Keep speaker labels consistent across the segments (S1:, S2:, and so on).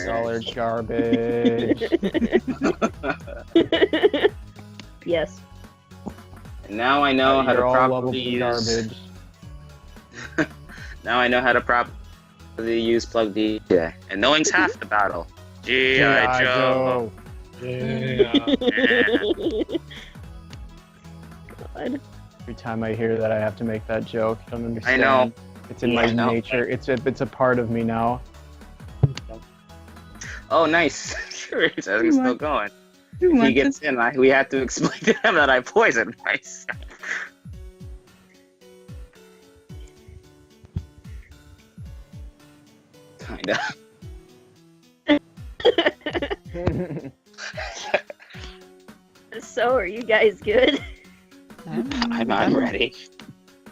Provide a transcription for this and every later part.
S1: Solid garbage.
S2: Yes.
S3: And now I know how to
S1: You're all
S3: properly
S1: lovable
S3: use.
S1: garbage.
S3: Now I know how to properly use plug DJ, and knowing's half the battle. G.I. Joe.
S4: Yeah.
S2: God.
S1: Every time I hear that, I have to make that joke. I don't understand.
S3: I know.
S1: It's in
S3: Yeah,
S1: my
S3: I know.
S1: nature. It's a part of me now.
S3: Oh, nice. Sure, it's still going.
S5: Who
S3: If he
S5: wants
S3: gets in, we have to explain to him that I poisoned myself. Kinda.
S2: So, are you guys good?
S3: I'm ready.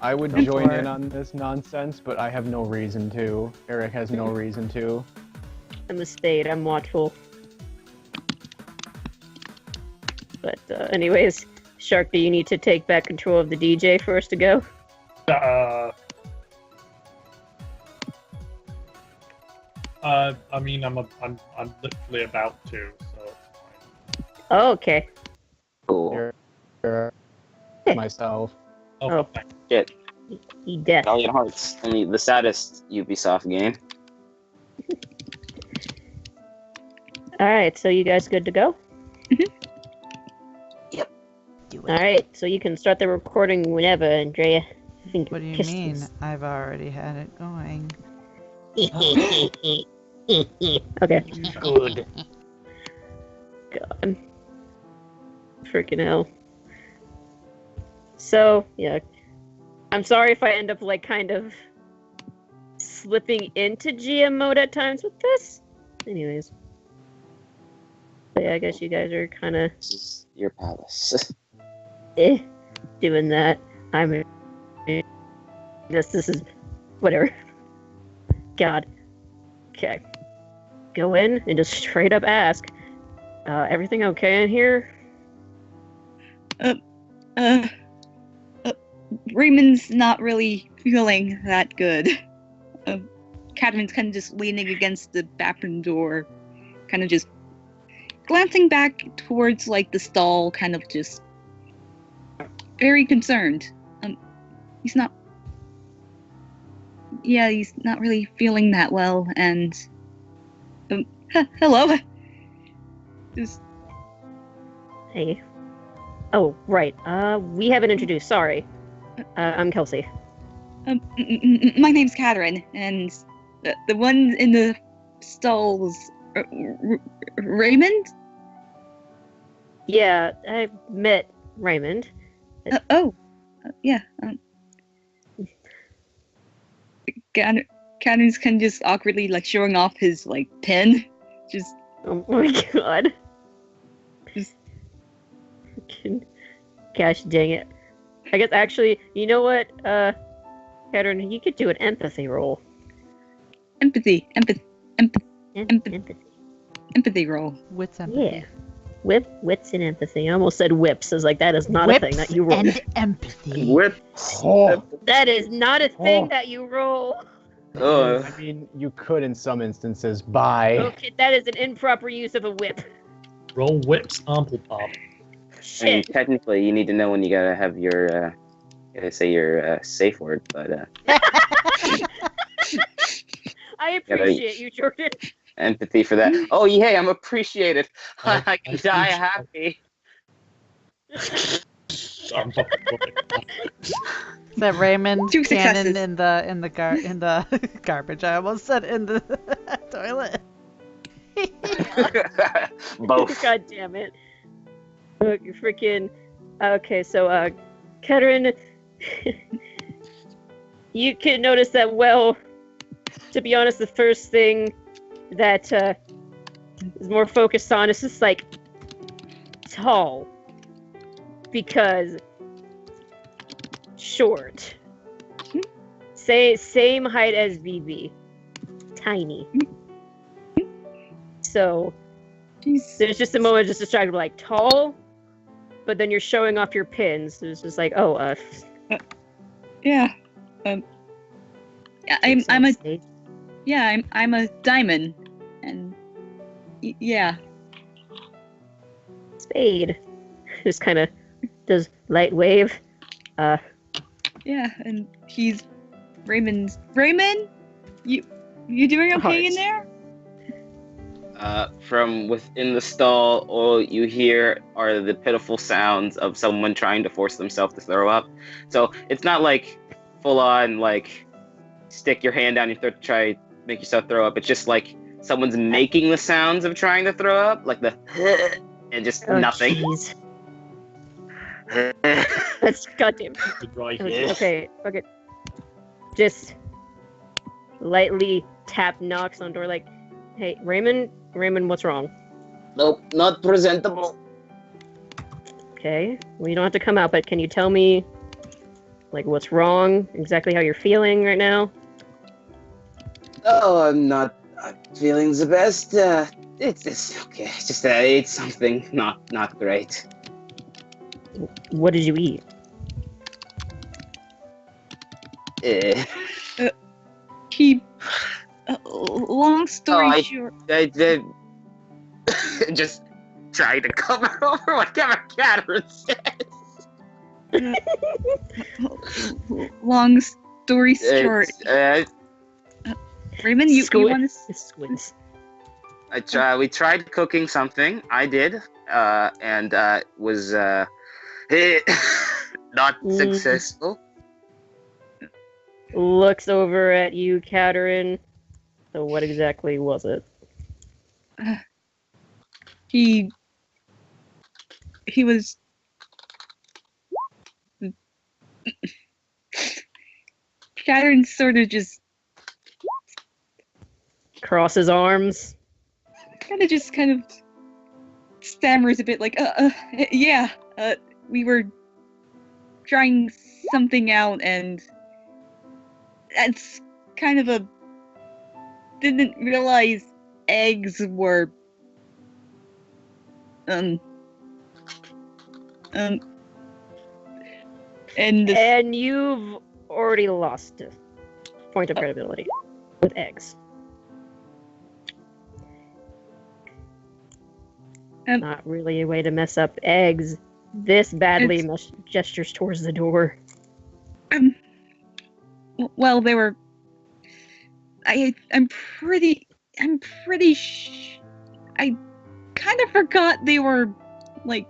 S1: I would
S5: Go
S1: join
S5: for
S1: in
S5: it.
S1: on this nonsense, but I have no reason to. Eric has no reason to.
S2: I'm a spade. I'm watchful. But anyways, Shark, do you need to take back control of the DJ for us to go?
S4: I mean, I'm literally about to. So.
S2: Oh, okay.
S3: Cool.
S1: Myself.
S2: Oh.
S3: Shit.
S2: He dead.
S3: Valiant Hearts. Only the saddest Ubisoft game.
S2: Alright, so you guys good to go?
S5: Do it.
S2: Alright, so you can start the recording whenever, Andrea. I think
S5: What do you
S2: pistons.
S5: mean? I've already had it going.
S2: Okay. Good. God. Freaking hell. So, yeah. I'm sorry if I end up, like, kind of slipping into GM mode at times with this. Anyways. But yeah, I guess you guys are kind of
S3: This is your palace.
S2: doing that. I'm this is whatever. God. Okay. Go in and just straight up ask. Everything okay in here?
S6: Raymond's not really feeling that good. Cadman's kind of just leaning against the bathroom door, kind of just glancing back towards like the stall, kind of just very concerned. He's not. Yeah, he's not really feeling that well, and hello. Just
S2: Hey. Oh, right. We haven't introduced. Sorry. I'm Kelsey.
S6: my name's Catherine, and the one in the stalls, Raymond.
S2: Yeah, I met Raymond.
S6: Yeah. Catherine's kind of just awkwardly like showing off his like pen, just
S2: Oh my god.
S6: Just-
S2: Freaking- Gosh dang it. I guess actually, you know what, Catherine, you could do an empathy roll.
S6: empathy
S2: Empathy.
S6: roll.
S5: Wits empathy.
S2: Yeah. Wits and empathy. I almost said whips. I was like, that is not a thing that you roll.
S5: And empathy.
S3: Whip.
S1: Oh,
S2: That is not a thing
S1: Oh.
S2: that you roll.
S3: Oh.
S1: I mean, you could in some instances. Bye.
S2: Okay, that is an improper use of a whip.
S4: Roll whips, ample pop.
S3: I mean,
S2: Shit.
S3: technically, you need to know when you gotta have your, gotta say your safe word, but
S2: I appreciate you, Jordan.
S3: empathy for that. Oh, yeah, I'm appreciated. I can die
S4: appreciate-
S3: happy.
S4: I'm fucking
S5: That Raymond
S6: Two
S5: cannon
S6: successes.
S5: in the garbage. I almost said in the toilet.
S3: Both.
S2: God damn it. Look, you freaking. Okay, so, Keterin, you can notice that, well, to be honest, the first thing that is more focused on is just like tall. Because short. Same height as VV. Tiny. So there's just a moment just distracted, like tall, but then you're showing off your pins. So it's just like, oh,
S6: Yeah. I'm a diamond, and Yeah.
S2: Spade. Just kind of does light wave.
S6: Yeah, and he's Raymond. Raymond, you doing okay in there?
S3: From within the stall, all you hear are the pitiful sounds of someone trying to force themselves to throw up. So it's not like full on like stick your hand down your throat to try make yourself throw up. It's just like someone's making the sounds of trying to throw up, like the and just
S2: Oh,
S3: nothing.
S2: jeez. That's goddamn.
S4: The dry heat.
S2: Okay, okay. Just lightly tap knocks on door like, hey, Raymond, what's wrong?
S3: Nope, not presentable.
S2: Okay, well, you don't have to come out, but can you tell me, like, what's wrong? Exactly how you're feeling right now?
S3: Oh, I'm not feeling the best. It's okay. It's just I ate something not great.
S2: What did you eat?
S6: He. Long story short.
S3: I did just try to cover over whatever Catherine says.
S6: Long story short. Raymond, you want to?
S2: Squiz.
S3: We tried cooking something. I did, and was not successful.
S2: Looks over at you, Catherine. So what exactly was it?
S6: He was. Catherine sort of just
S2: Cross his arms.
S6: kind of stammers a bit like, yeah, we were trying something out and that's kind of a didn't realize eggs were and
S2: you've already lost a point of credibility with eggs. Not really a way to mess up eggs. This badly gestures towards the door.
S6: Well, they were. I'm pretty. I kind of forgot they were, like.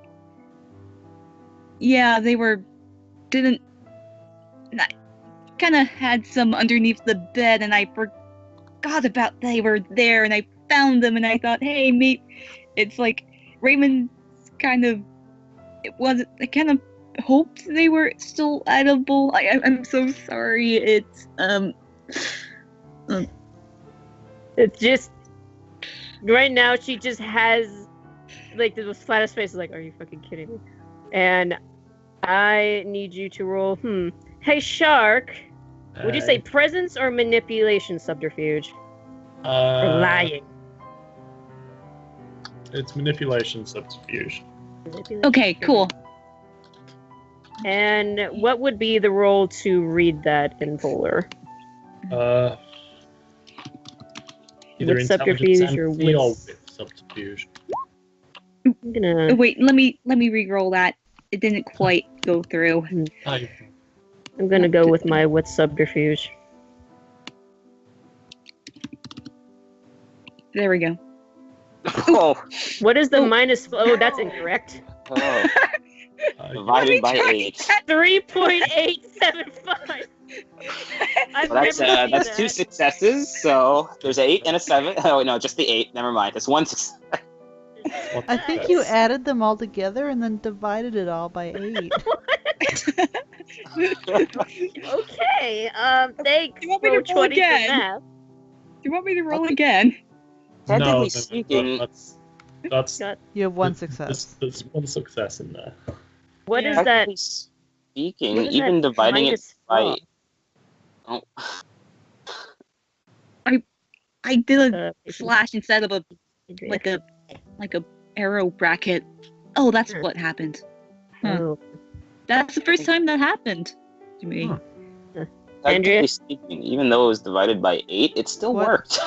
S6: Yeah, they were. Didn't. I kind of had some underneath the bed, and I forgot about they were there, and I found them, and I thought, hey, maybe it's like Raymond's kind of. It wasn't. I kind of hoped they were still edible. I'm so sorry. It's
S2: It's just right now she just has like the flattest face like, are you fucking kidding me? And I need you to roll Hey Shark, would you say presence or manipulation subterfuge? Or lying?
S4: It's manipulation subterfuge.
S6: okay. Cool.
S2: And what would be the roll to read that in Polar?
S4: Either
S2: With
S4: intelligence
S2: subterfuge or
S4: empathy or
S2: with-
S4: with subterfuge.
S2: I'm gonna.
S6: Wait, let me re-roll that. It didn't quite go through.
S2: I'm gonna go with my with subterfuge.
S6: There we go.
S3: Oh,
S2: What is the minus? Oh, that's incorrect.
S3: oh. Divided by 8.
S2: 3.875.
S3: Well, that's 2 successes. So there's 8 and a 7. Oh no, just the 8. Never mind. It's 1 success.
S5: I think you added them all together and then divided it all by 8.
S2: Okay. Thanks.
S6: Do you want me to roll
S2: 20 for
S6: again?
S2: math.
S6: Do you want me to roll again?
S3: Technically speaking,
S4: That's
S5: You have one success.
S4: there's one success in there.
S2: What
S6: Yeah.
S2: is that?
S3: technically speaking,
S2: What is
S3: even
S2: that
S3: dividing it
S2: minus
S3: by
S2: four?
S6: I did a
S2: Uh,
S6: slash instead of a like a arrow bracket. Oh, that's what happened.
S2: Oh.
S6: That's the first time that happened to me.
S4: Huh.
S3: technically
S2: Andrea?
S3: speaking, even though it was divided by 8, it still
S5: What?
S3: worked.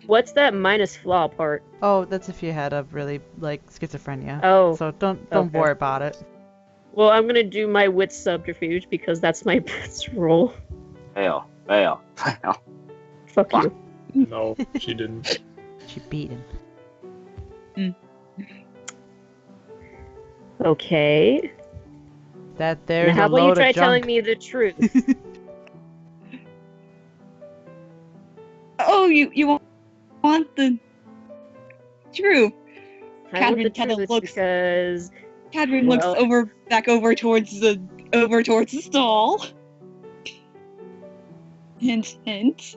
S2: What's that minus flaw part?
S5: Oh, that's if you had a really like schizophrenia.
S2: Oh,
S5: So don't
S2: okay.
S5: worry about it.
S2: Well, I'm gonna do my wit subterfuge because that's my best roll.
S3: Fail.
S2: Fuck you.
S4: No, she didn't.
S5: She beat him.
S2: Okay.
S5: That there's
S2: Now, how
S5: a
S2: about you
S5: load
S2: try
S5: of
S2: telling
S5: junk.
S2: me the truth?
S6: Oh, you want the truth?
S2: I want the
S6: Cadman kinda
S2: truth
S6: looks-
S2: because
S6: Cadman looks
S2: Well-
S6: back over towards the stall. Hint, hint.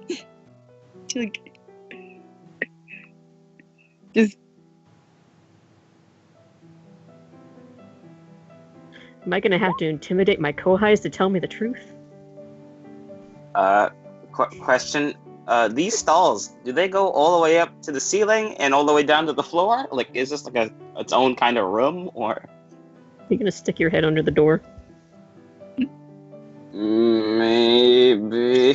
S6: Like, just
S2: am I gonna have to intimidate my co-highs to tell me the truth?
S3: Question. These stalls, do they go all the way up to the ceiling and all the way down to the floor? Like, is this like its own kind of room, or?
S2: You're gonna stick your head under the door.
S3: Maybe.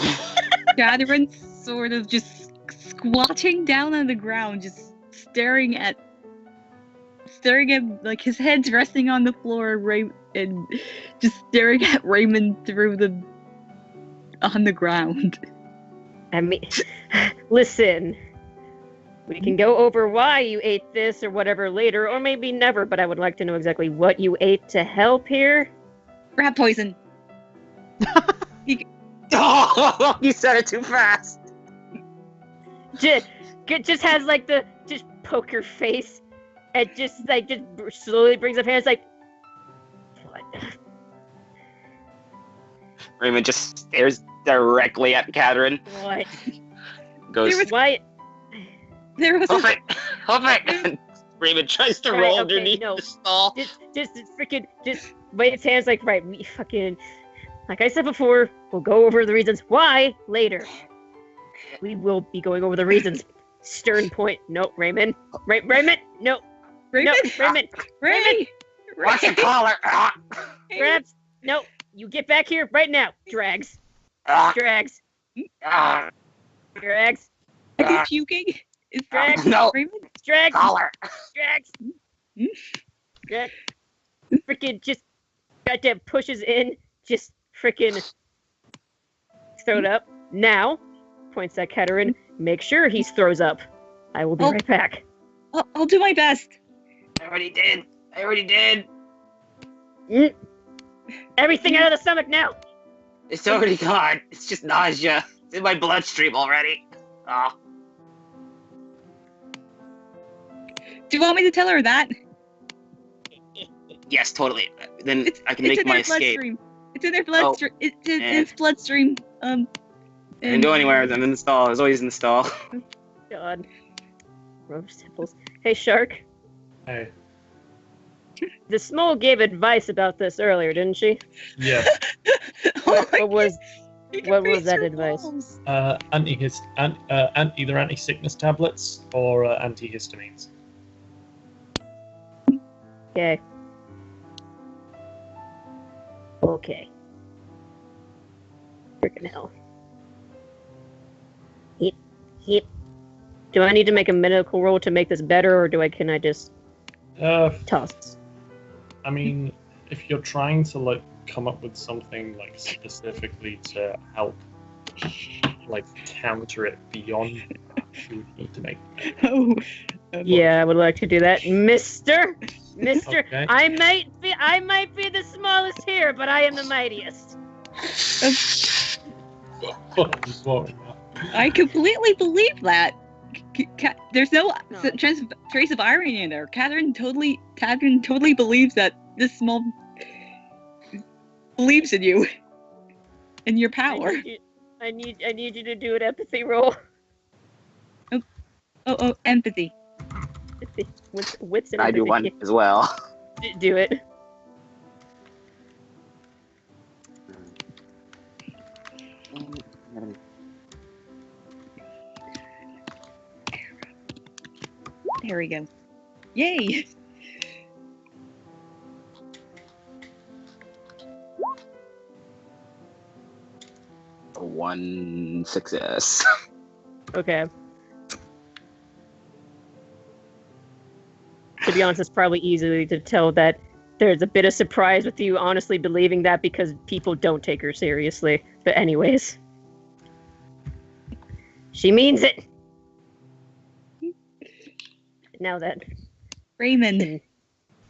S6: Cadman sort of just squatting down on the ground, just staring at like his head's resting on the floor, and just staring at Raymond on the ground.
S2: I mean, listen. We can go over why you ate this or whatever later, or maybe never, but I would like to know exactly what you ate to help here.
S6: Rat poison.
S3: Oh, you said it too fast.
S2: Just has like just poker face and just slowly brings up hands like, what?
S3: Raymond just stares directly at Catherine.
S2: What?
S3: Goes,
S2: Why?
S6: There was
S3: hoof
S6: a
S3: it, hoof it. And Raymond tries to
S2: Right,
S3: roll
S2: okay,
S3: underneath
S2: no.
S3: the stall.
S2: Just freaking waves hands like, right, we fucking, like I said before, we'll go over the reasons why later. We will be going over the reasons. Stern point. No, Raymond. Raymond. No.
S6: Raymond.
S2: No, Raymond.
S6: Ray.
S3: Watch your collar.
S2: Grabs. No. You get back here right now. Drags.
S3: Ah,
S2: Drags.
S3: ah,
S2: Drags.
S6: Is he puking? Is
S2: Drags.
S3: No.
S6: Raymond?
S2: Drags.
S3: collar.
S2: Drags.
S6: Hmm?
S2: Drags. Freaking just goddamn pushes in. Just freaking throw it up. Now, points at Keterin. Make sure he throws up. I will be
S6: Oh.
S2: right back.
S6: I'll do my best.
S3: I already did.
S2: Mm. Everything out of the stomach now.
S3: It's already gone. It's just nausea. It's in my bloodstream already. Oh.
S6: Do you want me to tell her that?
S3: Yes, totally. Then
S6: It's,
S3: I can
S6: it's
S3: make
S6: in
S3: my
S6: their
S3: escape.
S6: bloodstream. It's in their bloodstream. It's in its bloodstream.
S3: I didn't go anywhere. I'm in the stall. I was always in the stall.
S2: God. Rose temples. Hey, Shark.
S4: Hey.
S2: The Smole gave advice about this earlier, didn't she?
S4: Yeah.
S2: What was that advice?
S4: Either anti-sickness tablets or antihistamines.
S2: Okay. Okay. Freaking hell. Hip. Do I need to make a medical roll to make this better, or can I just toss?
S4: I mean, if you're trying to like come up with something like specifically to help like counter it beyond that, you need to make.
S6: Oh.
S2: Yeah, I would like to do that, Mister.
S4: Okay.
S2: I might be the smallest here, but I am the mightiest.
S4: What is wrong with that?
S6: I completely believe that. There's no
S2: No.
S6: trace of irony in there. Catherine totally believes that this small believes in you, in your power.
S2: I need you to do an empathy roll.
S6: Oh, empathy.
S2: Wits and
S3: I do
S2: empathy.
S3: one as well.
S2: Do it.
S6: There we go. Yay!
S3: One success.
S2: Okay. to be honest, it's probably easy to tell that there's a bit of surprise with you honestly believing that because people don't take her seriously. But anyways, she means it. Now that
S6: Raymond,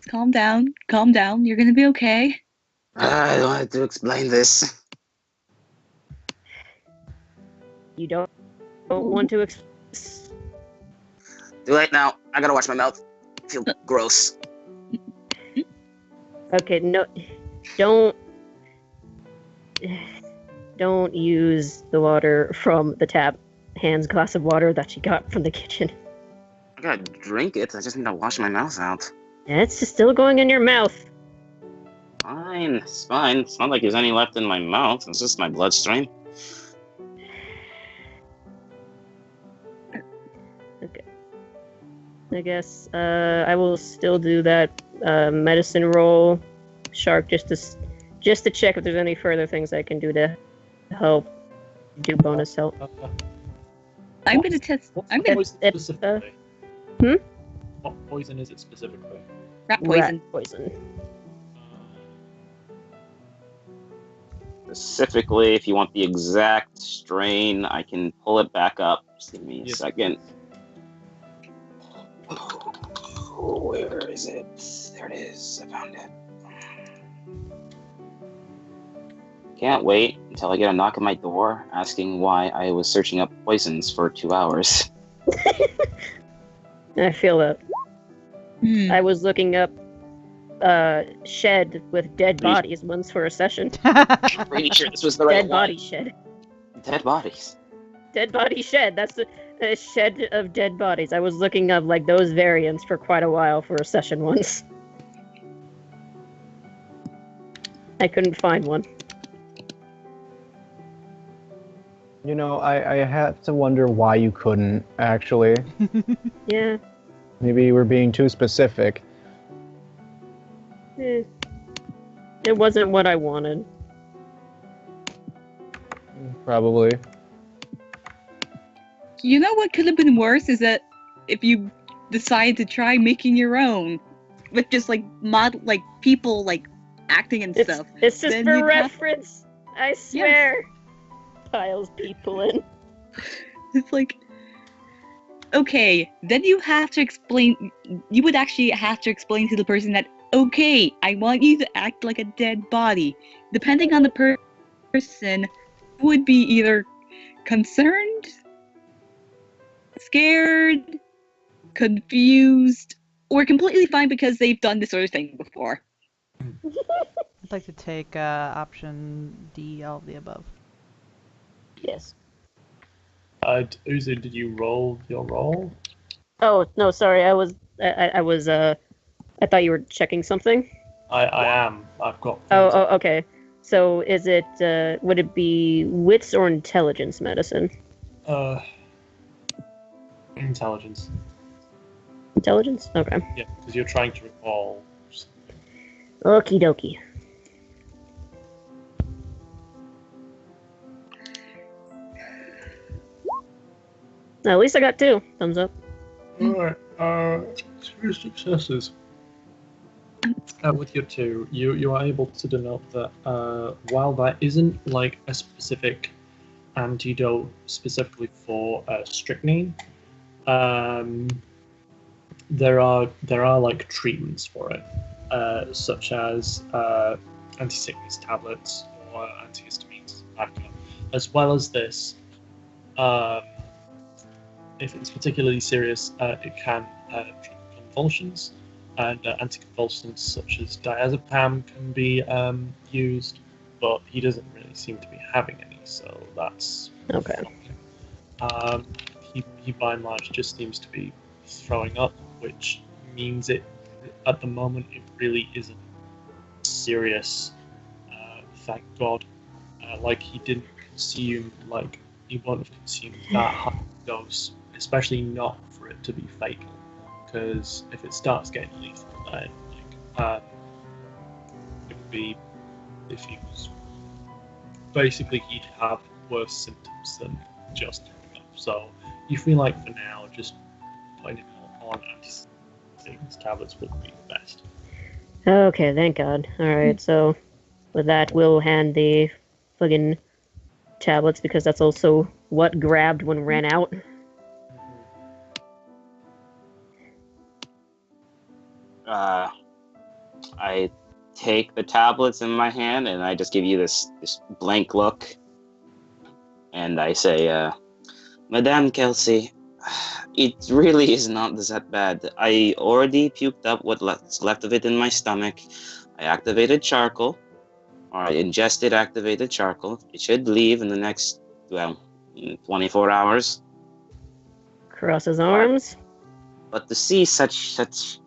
S6: calm down. Calm down. You're gonna be okay.
S3: I don't have to explain this.
S2: you don't want to
S3: Too late now. I gotta wash my mouth. I feel gross.
S2: Okay, no, don't use the water from the tap. Hands glass of water that she got from the kitchen.
S3: I gotta drink it. I just need to wash my mouth out.
S2: And it's just still going in your mouth.
S3: Fine. It's fine. It's not like there's any left in my mouth. It's just my bloodstream.
S2: Okay. I guess I will still do that medicine roll, Shark, just to check if there's any further things I can do to help do bonus help.
S6: I'm gonna test.
S4: What's
S6: I'm
S4: the
S6: gonna
S4: poison specifically?
S2: hmm?
S4: What poison is it specifically?
S6: rat poison.
S2: Rat poison.
S3: Specifically, if you want the exact strain, I can pull it back up. Just give me a
S4: Yes.
S3: second. Where is it? There it is. I found it. Can't wait until I get a knock at my door asking why I was searching up poisons for 2 hours.
S2: I feel that.
S6: Hmm.
S2: I was looking up shed with dead bodies once for a session.
S3: I'm pretty sure this was the right
S2: Dead
S3: one.
S2: body shed.
S3: Dead bodies.
S2: Dead body shed. That's the shed of dead bodies. I was looking up like those variants for quite a while for a session once. I couldn't find one.
S1: You know, I have to wonder why you couldn't, actually.
S2: Yeah.
S1: Maybe you were being too specific.
S2: Eh. It wasn't what I wanted.
S1: Probably.
S6: You know what could have been worse is that if you decide to try making your own with just like people like acting and stuff.
S2: It's just
S6: Then
S2: for
S6: you'd have-
S2: reference. I swear. Piles people in.
S6: It's like, okay, then you have to explain. You would actually have to explain to the person that, okay, I want you to act like a dead body. Depending on the person, would be either concerned, scared, confused, or completely fine because they've done this sort of thing before.
S5: I'd like to take option D, all of the above.
S2: Yes.
S4: Uzu, did you roll your roll?
S2: Oh no, sorry. I thought you were checking something.
S4: I am. I've got.
S2: Oh, okay. So is it? Would it be wits or intelligence medicine?
S4: Intelligence.
S2: Intelligence. Okay.
S4: Yeah, because you're trying to recall.
S2: Okie dokie. At least I got 2. Thumbs up.
S4: Alright, 2 successes. With your 2, you are able to denote that while that isn't like a specific antidote specifically for strychnine, there are like treatments for it, such as anti-sickness tablets or antihistamines, as well as this. If it's particularly serious, it can treat convulsions, and anticonvulsants such as diazepam can be used, but he doesn't really seem to be having any, so that's
S2: Okay.
S4: fine. He by and large just seems to be throwing up, which means it at the moment it really isn't serious. Thank God. Like he didn't consume, like he wouldn't have consumed that high dose, especially not for it to be fatal. Because if it starts getting lethal, then it would be if he was basically he'd have worse symptoms than just throwing up. So you feel like for now, just putting him on things, tablets would be the best.
S2: Okay, thank God. Alright, so with that, we'll hand the fucking tablets because that's also what grabbed when ran out.
S3: I take the tablets in my hand and I just give you this blank look. And I say, Madame Kelsey, it really is not that bad. I already puked up what's left of it in my stomach. I activated charcoal, or I ingested activated charcoal. It should leave in the next, 24 hours.
S2: Cross his arms.
S3: But to see such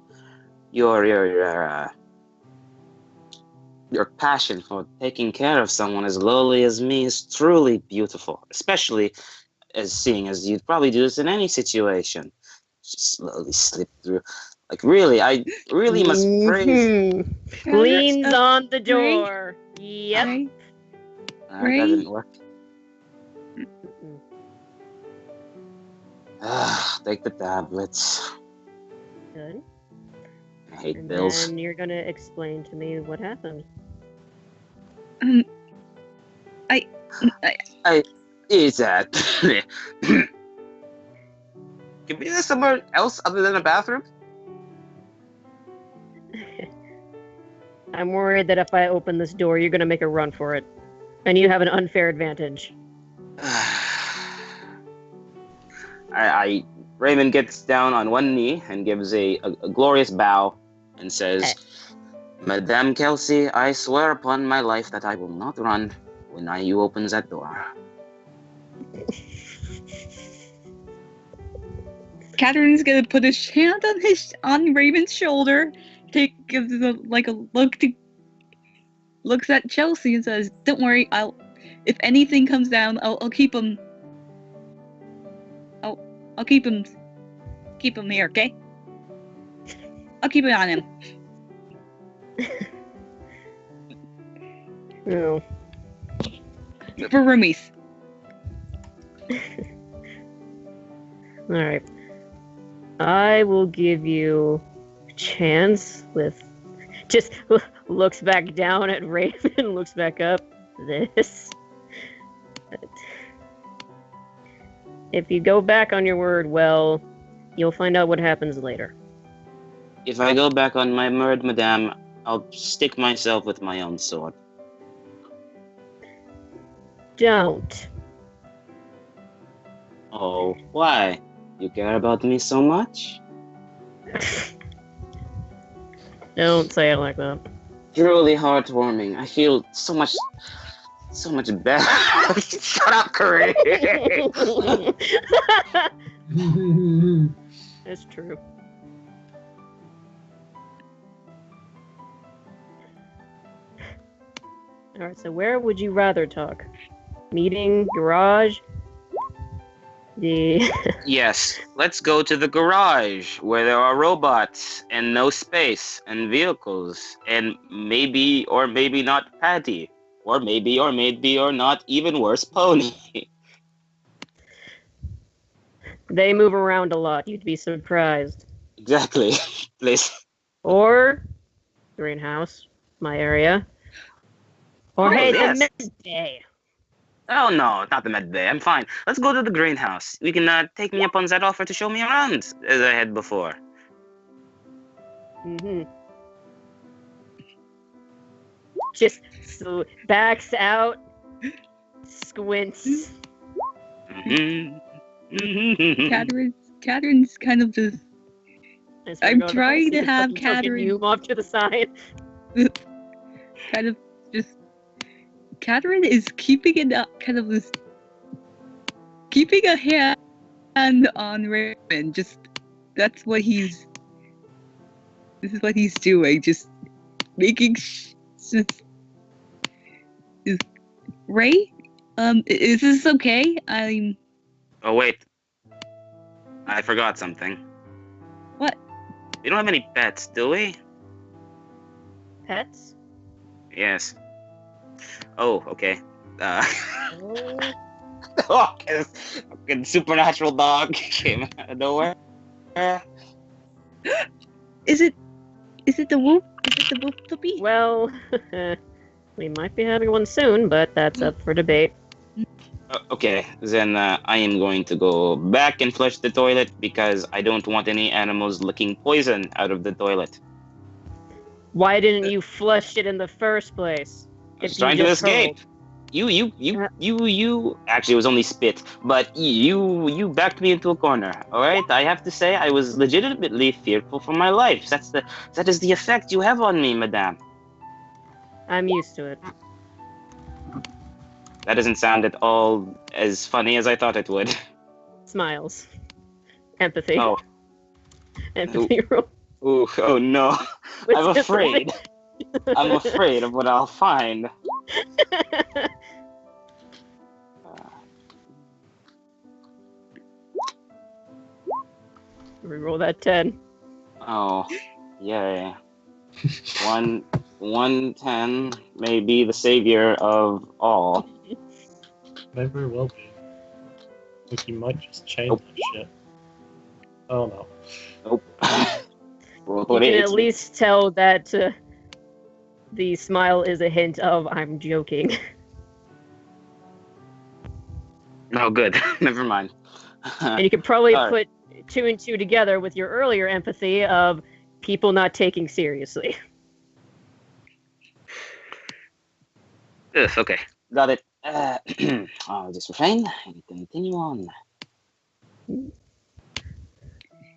S3: your passion for taking care of someone as lowly as me is truly beautiful, especially seeing as you'd probably do this in any situation. Just slowly slip through. Like really, I really must praise.
S2: Mhm. Leans on the door. Yep.
S6: Ray?
S3: That
S6: Ray?
S3: didn't work. Take the tablets.
S2: Good.
S3: I hate
S2: And
S3: pills.
S2: then you're gonna explain to me what happened.
S3: Is that? Can we do this somewhere else other than a bathroom?
S2: I'm worried that if I open this door, you're gonna make a run for it. And you have an unfair advantage.
S3: Raymond gets down on one knee and gives a glorious bow and says, Madame Kelsey, I swear upon my life that I will not run when you opens that door.
S6: Catherine's gonna put his hand on Raven's shoulder, gives a look looks at Chelsea and says, "Don't worry, if anything comes down, I'll keep him. I'll keep him here, okay? I'll keep it on him."
S2: No.
S6: For roomies.
S2: Alright. I will give you a chance with... Just looks back down at Raven, looks back up. This. If you go back on your word, well, you'll find out what happens later.
S3: If I go back on my word, Madame, I'll stick myself with my own sword.
S2: Don't.
S3: Oh, why? You care about me so much?
S2: Don't say it like that.
S3: Truly heartwarming. I feel so much better. Shut up, Corinne.
S2: That's true. Alright, so where would you rather talk? Meeting, garage, the...
S3: Yes, let's go to the garage where there are robots and no space and vehicles and maybe or maybe not Patty or maybe or not even worse Pony.
S2: They move around a lot, you'd be surprised.
S3: Exactly. Please.
S2: Or greenhouse, my area. Or
S3: Oh,
S2: hey,
S3: yes.
S2: the midday.
S3: Oh no, not the med bay. I'm fine. Let's go to the greenhouse. You can take me up on that offer to show me around as I had before.
S2: Just backs out, squints.
S6: Catherine's kind of just. I'm trying to have Catherine.
S2: You off to the side.
S6: Kind of just. Catherine is keeping it up, kind of this. Keeping a hand on Raymond. Just. That's what he's. This is what he's doing. Just making. Ray? Is this okay?
S3: Oh wait. I forgot something.
S6: What?
S3: We don't have any pets, do we?
S2: Pets?
S3: Yes. Oh, okay.
S2: Oh.
S3: Oh, this fucking supernatural dog came out of nowhere.
S6: Is it the whoop? Is it the whoop puppy?
S2: Well, we might be having one soon, but that's up for debate.
S3: Okay, then I am going to go back and flush the toilet because I don't want any animals licking poison out of the toilet.
S2: Why didn't you flush it in the first place?
S3: I was
S2: If you
S3: trying to
S2: just
S3: escape.
S2: hurled?
S3: You. Actually, it was only spit, but you backed me into a corner. All right, I have to say I was legitimately fearful for my life. That is the effect you have on me, madame.
S2: I'm used to it.
S3: That doesn't sound at all as funny as I thought it would.
S2: Smiles. Empathy.
S3: Oh,
S2: Empathy roll.
S3: ooh, oh no!
S2: Which
S3: I'm
S2: is
S3: afraid. I'm afraid of what I'll find.
S2: Reroll that 10.
S3: Oh, yay! 110 may be the savior of all.
S4: May very well be. Like, you might just change
S3: Nope.
S4: that shit. Oh no.
S3: Nope. Roll
S2: You can
S3: 28.
S2: at least tell that the smile is a hint of I'm joking.
S3: No, good. Never mind.
S2: And you could probably
S3: Alright.
S2: put 2 and 2 together with your earlier empathy of people not taking seriously.
S3: Ugh, okay, got it. I'll just refrain and continue on.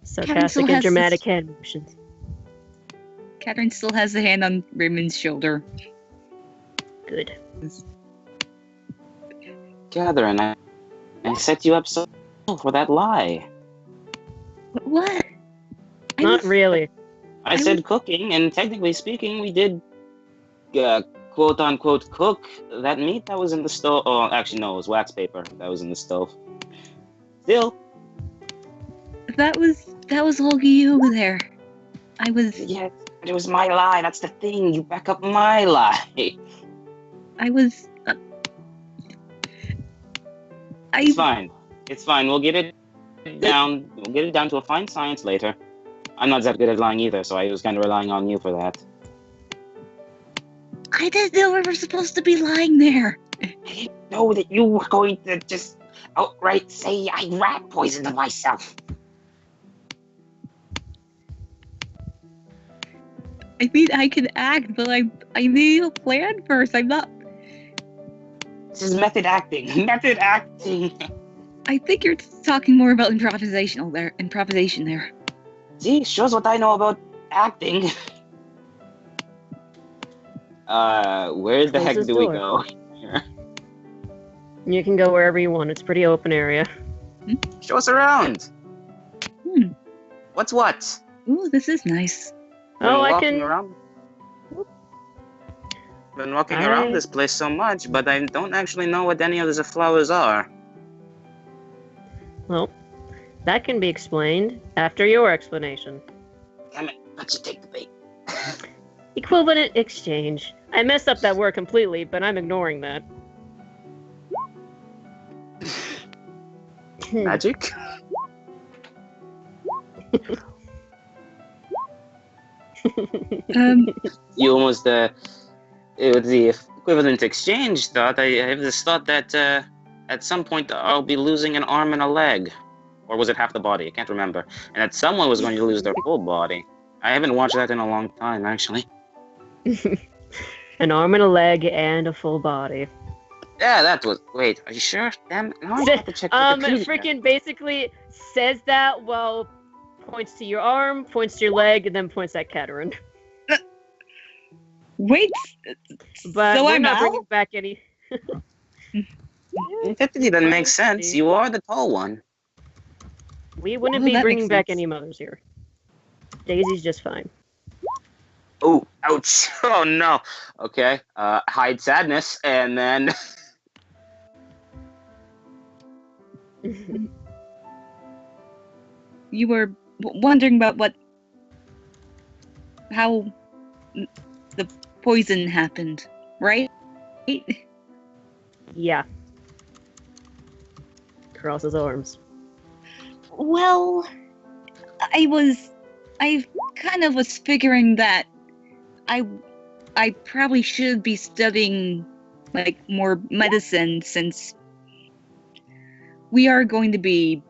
S2: Sarcastic
S6: still
S2: and
S6: has
S2: dramatic
S6: this-
S2: hand motions.
S6: Catherine still has the hand on Raymond's shoulder.
S2: Good.
S3: Catherine, I set you up so for that lie.
S6: What?
S2: Not really.
S3: I said cooking, and technically speaking, we did quote unquote cook that meat that was in the stove. Oh, actually, no, it was wax paper that was in the stove. Still,
S6: That was all you there. I was
S3: yes, but it was my lie. That's the thing. You back up my lie.
S6: I was
S3: It's fine. It's fine. We'll get it down. We'll get it down to a fine science later. I'm not that good at lying either, so I was kind of relying on you for that.
S6: I didn't know we were supposed to be lying there.
S3: I didn't know that you were going to just outright say I rat poisoned myself.
S6: I mean, I can act, but I need a plan first. I'm not.
S3: This is method acting. Method acting.
S6: I think you're talking more about improvisation there.
S3: See, shows what I know about acting. Where the
S2: Close
S3: heck
S2: this
S3: do we
S2: door.
S3: go?
S2: You can go wherever you want. It's a pretty open area.
S3: Show us around. What's what?
S6: Ooh, this is nice.
S2: Oh, I
S3: walking
S2: can.
S3: around. Been walking
S2: I-
S3: around this place so much, but I don't actually know what any of the flowers are.
S2: Well, that can be explained after your explanation.
S3: Damn it! Let you take the bait.
S2: Equivalent exchange. I messed up that word completely, but I'm ignoring that.
S3: Magic. You almost with the equivalent exchange thought. I have this thought that at some point I'll be losing an arm and a leg, or was it half the body? I can't remember. And that someone was going to lose their full body. I haven't watched that in a long time, actually.
S2: An arm and a leg and a full body.
S3: Yeah, that was. Wait, are you sure? Damn. Now I have to check Wikipedia.
S2: Freaking basically says that while points to your arm, points to your leg, and then points at Katerin.
S6: Wait,
S2: But
S6: so
S2: we're
S6: I'm
S2: not
S6: out?
S2: bringing back any.
S3: Technically, that makes sense. You are the tall one.
S2: We wouldn't
S6: Oh,
S2: be
S6: that
S2: bringing
S6: makes
S2: back
S6: sense.
S2: any mothers here. Daisy's just fine.
S3: Oh, ouch. Oh, no. Okay. Hide sadness, and then...
S6: You were wondering about how the poison happened, right?
S2: Yeah. Crosses arms.
S6: Well, I I kind of was figuring that I probably should be studying like more medicine since we are going to be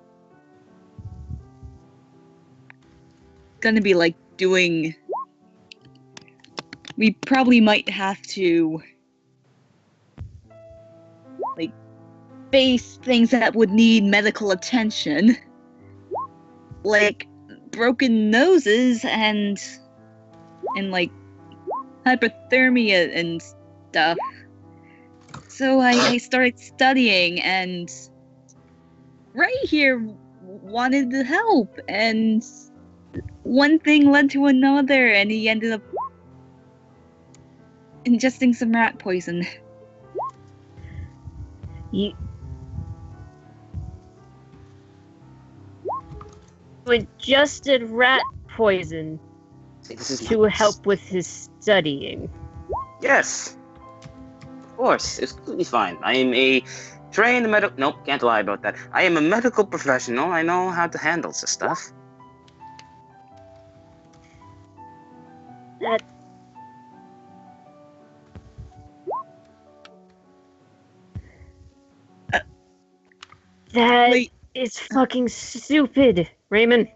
S6: like doing. We probably might have to like face things that would need medical attention, like broken noses and like hypothermia and stuff. So I started studying, and Ray here wanted to help, and one thing led to another, and he ended up ingesting some rat poison.
S2: You ingested rat poison
S3: See, this is
S2: to help with his studying.
S3: Yes. Of course, it's completely fine. I am a trained medical. Nope, can't lie about that. I am a medical professional. I know how to handle this stuff.
S2: That
S6: Wait.
S2: is fucking stupid, Raymond.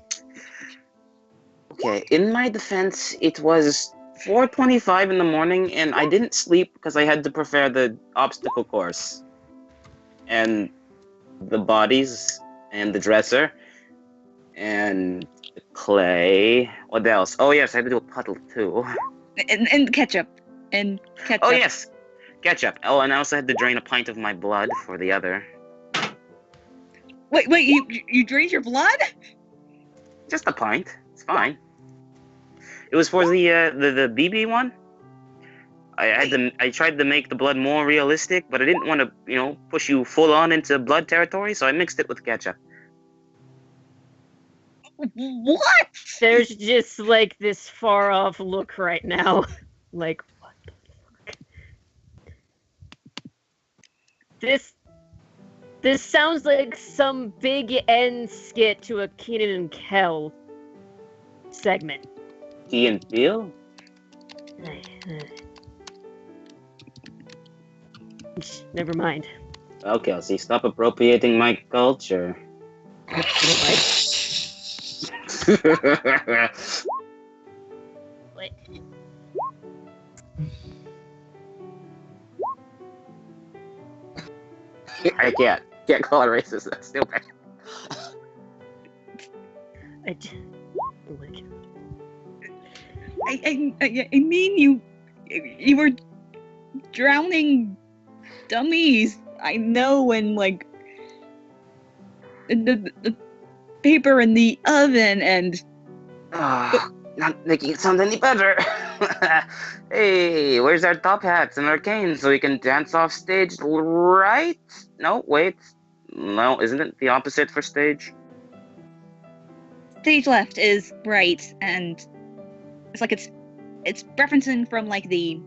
S3: Okay, in my defense, it was 4:25 in the morning, and I didn't sleep because I had to prepare the obstacle course. And the bodies, and the dresser, and the clay. What else? Oh yes, I had to do a puddle too.
S6: And ketchup. And ketchup.
S3: Oh yes, ketchup. Oh, and I also had to drain a pint of my blood for the other.
S6: Wait, you drained your blood?
S3: Just a pint. It's fine. It was for the BB one. I tried to make the blood more realistic, but I didn't want to, push you full on into blood territory, so I mixed it with ketchup.
S6: What?
S2: There's just like this far off look right now. Like, what the fuck? This sounds like some big end skit to a Keenan and Kel segment.
S3: Key and Peele?
S2: Never mind.
S3: Okay, I'll see. Stop appropriating my culture.
S2: What?
S3: I can't call it racist. That's stupid.
S6: I mean you were drowning dummies. I know, and like the paper in the oven and
S3: Not making it sound any better. Hey, where's our top hats and our canes so we can dance off stage, right? No, wait. No, isn't it the opposite for stage?
S6: stage left is right, and it's like it's referencing from like the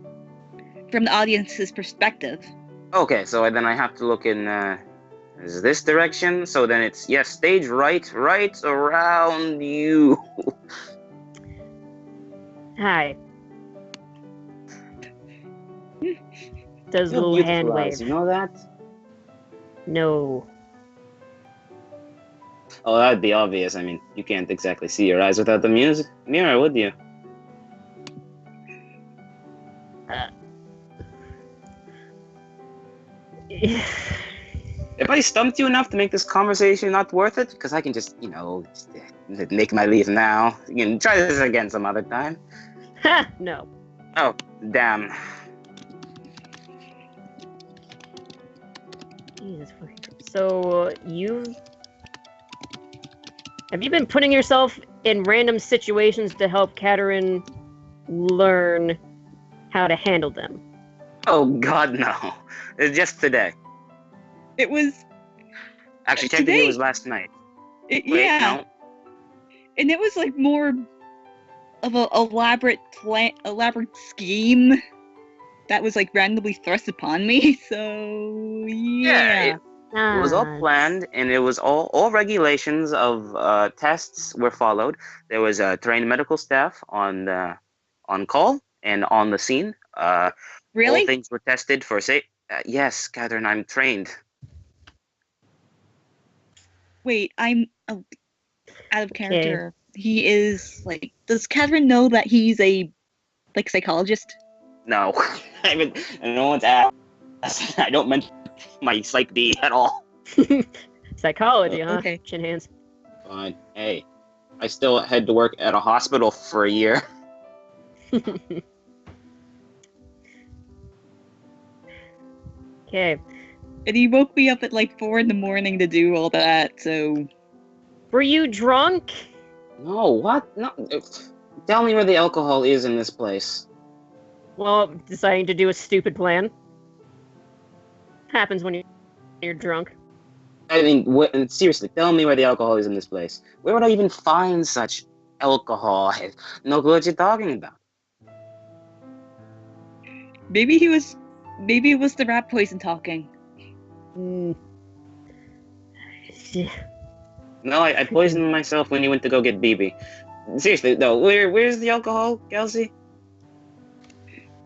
S6: audience's perspective.
S3: Okay, so then I have to look in is this direction? So then it's yes, stage right around you.
S2: Hi. Does a
S3: You're
S2: little
S3: beautiful
S2: hand
S3: eyes,
S2: wave.
S3: you know that?
S2: No.
S3: Oh, that'd be obvious. I mean, you can't exactly see your eyes without the mirror, would you? If I stumped you enough to make this conversation not worth it, because I can just, make my leave now. You can try this again some other time.
S2: Ha! No.
S3: Oh, damn.
S2: Jesus fucking Christ. So, have you been putting yourself in random situations to help Katerin learn how to handle them?
S3: Oh, God, no. It's just today.
S6: It was
S3: Actually, technically
S6: today.
S3: it was last night. Wait,
S6: yeah,
S3: no.
S6: and it was like more of a elaborate scheme that was like randomly thrust upon me. So yeah.
S3: It was all planned, and it was all regulations of tests were followed. There was trained medical staff on call and on the scene. All
S6: Really?
S3: things were tested for safe. Yes, Catherine, I'm trained.
S6: Wait, I'm out of character. He is like. Does Catherine know that he's a psychologist?
S3: No, I mean, no one's asked. I don't mention my Psych D at all.
S2: Psychology, huh?
S6: Okay.
S2: Chin hands.
S3: Fine. Hey, I still had to work at a hospital for a year.
S2: Okay.
S6: And he woke me up at like 4 in the morning to do all that. So
S2: Were you drunk?
S3: No, what? No. Tell me where the alcohol is in this place.
S2: Well, deciding to do a stupid plan. Happens when you're drunk.
S3: I mean, seriously, tell me where the alcohol is in this place. Where would I even find such alcohol? I have no clue what you're talking about.
S6: maybe it was the rat poison talking.
S2: Mm.
S3: No, I poisoned myself when you went to go get BB. Seriously, though, where's the alcohol, Kelsey?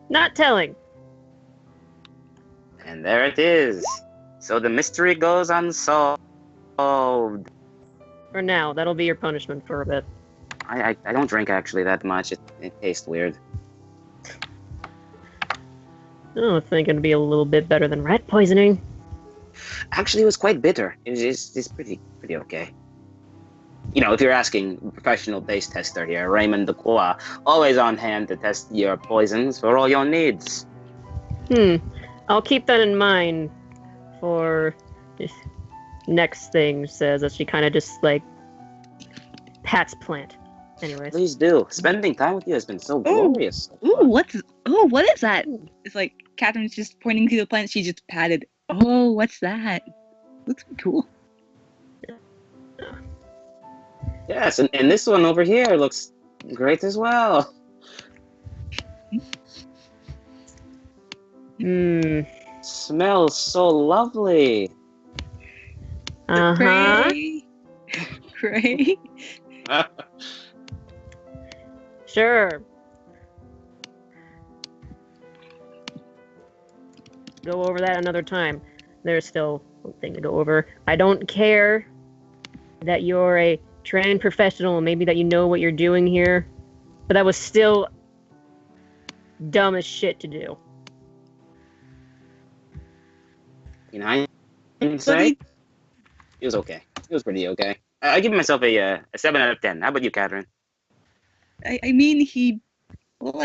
S2: Not telling.
S3: And there it is. So the mystery goes unsolved.
S2: For now, that'll be your punishment for a bit.
S3: I don't drink actually that much. It tastes weird.
S2: Oh, I think it'd be a little bit better than rat poisoning.
S3: Actually, it was quite bitter. It's pretty okay. You know, if you're asking a professional base tester here, Raymond Decoy, always on hand to test your poisons for all your needs.
S2: I'll keep that in mind for next thing, says as she kind of just like pats Plant. Anyways.
S3: Please do. Spending time with you has been so glorious.
S6: Ooh, what is that? It's like Catherine's just pointing to the plant she just patted. Oh, what's that? Looks cool.
S3: Yes, and this one over here looks great as well. Smells so lovely.
S2: Uh-huh.
S6: Gray.
S2: Sure. Go over that another time. There's still one thing to go over. I don't care that you're a trained professional and maybe that you know what you're doing here, but that was still dumb as shit to do.
S3: You know, I didn't say it was okay. It was pretty okay. I give myself a 7 out of 10. How about you, Catherine?
S6: I mean,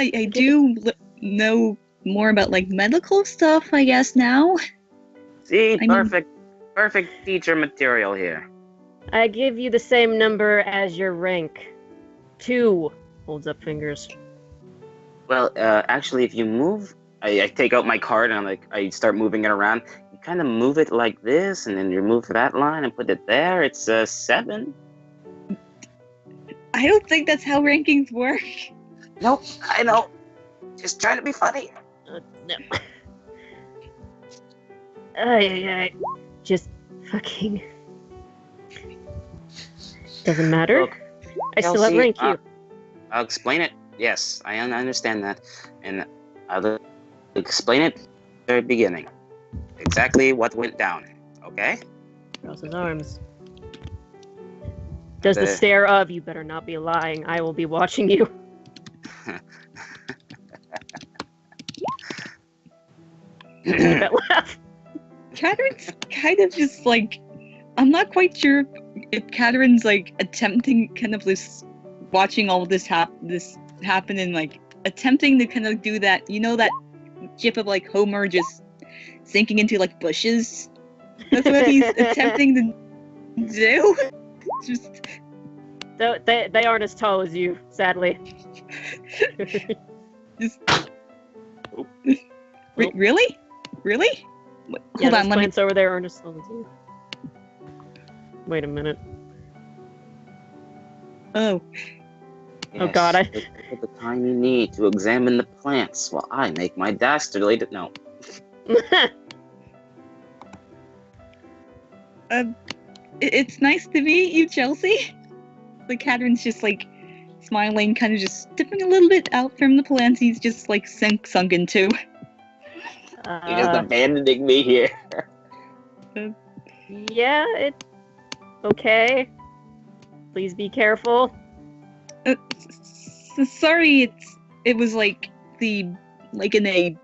S6: I do know more about like medical stuff, I guess now.
S3: See, perfect teacher material here.
S2: I give you the same number as your rank. 2. Holds up fingers.
S3: Well, actually, if you move, I take out my card and I start moving it around. You kind of move it like this, and then you move that line and put it there. It's a 7.
S6: I don't think that's how rankings work.
S3: Nope, I know. Just trying to be funny.
S2: No. I just fucking doesn't matter.
S3: Look,
S2: I still have
S3: Kelsey,
S2: rank you.
S3: I'll explain it. Yes, I understand that, and I'll explain it at the very beginning. Exactly what went down. Okay?
S2: Cross his arms. Does the stare of you better not be lying? I will be watching you. That laugh.
S6: Catherine's kind of just like, I'm not quite sure if Catherine's like attempting kind of this, watching all this happen and like attempting to kind of do that, you know, that gif of like Homer just sinking into like bushes. That's what he's attempting to do. Just
S2: they aren't as tall as you, sadly.
S6: just really? Hold on, let me.
S2: Plants over there aren't as tall as you. Wait a minute.
S6: Oh.
S3: Yes,
S2: Oh God,
S3: take the time you need to examine the plants while I make my dastardly. No.
S6: It's nice to meet you, Chelsea. The Catherine's just like smiling, kind of just stepping a little bit out from the plants he's just like sunk into.
S3: You're just abandoning me here.
S2: Yeah, it's okay. Please be careful.
S6: Sorry, it was like in a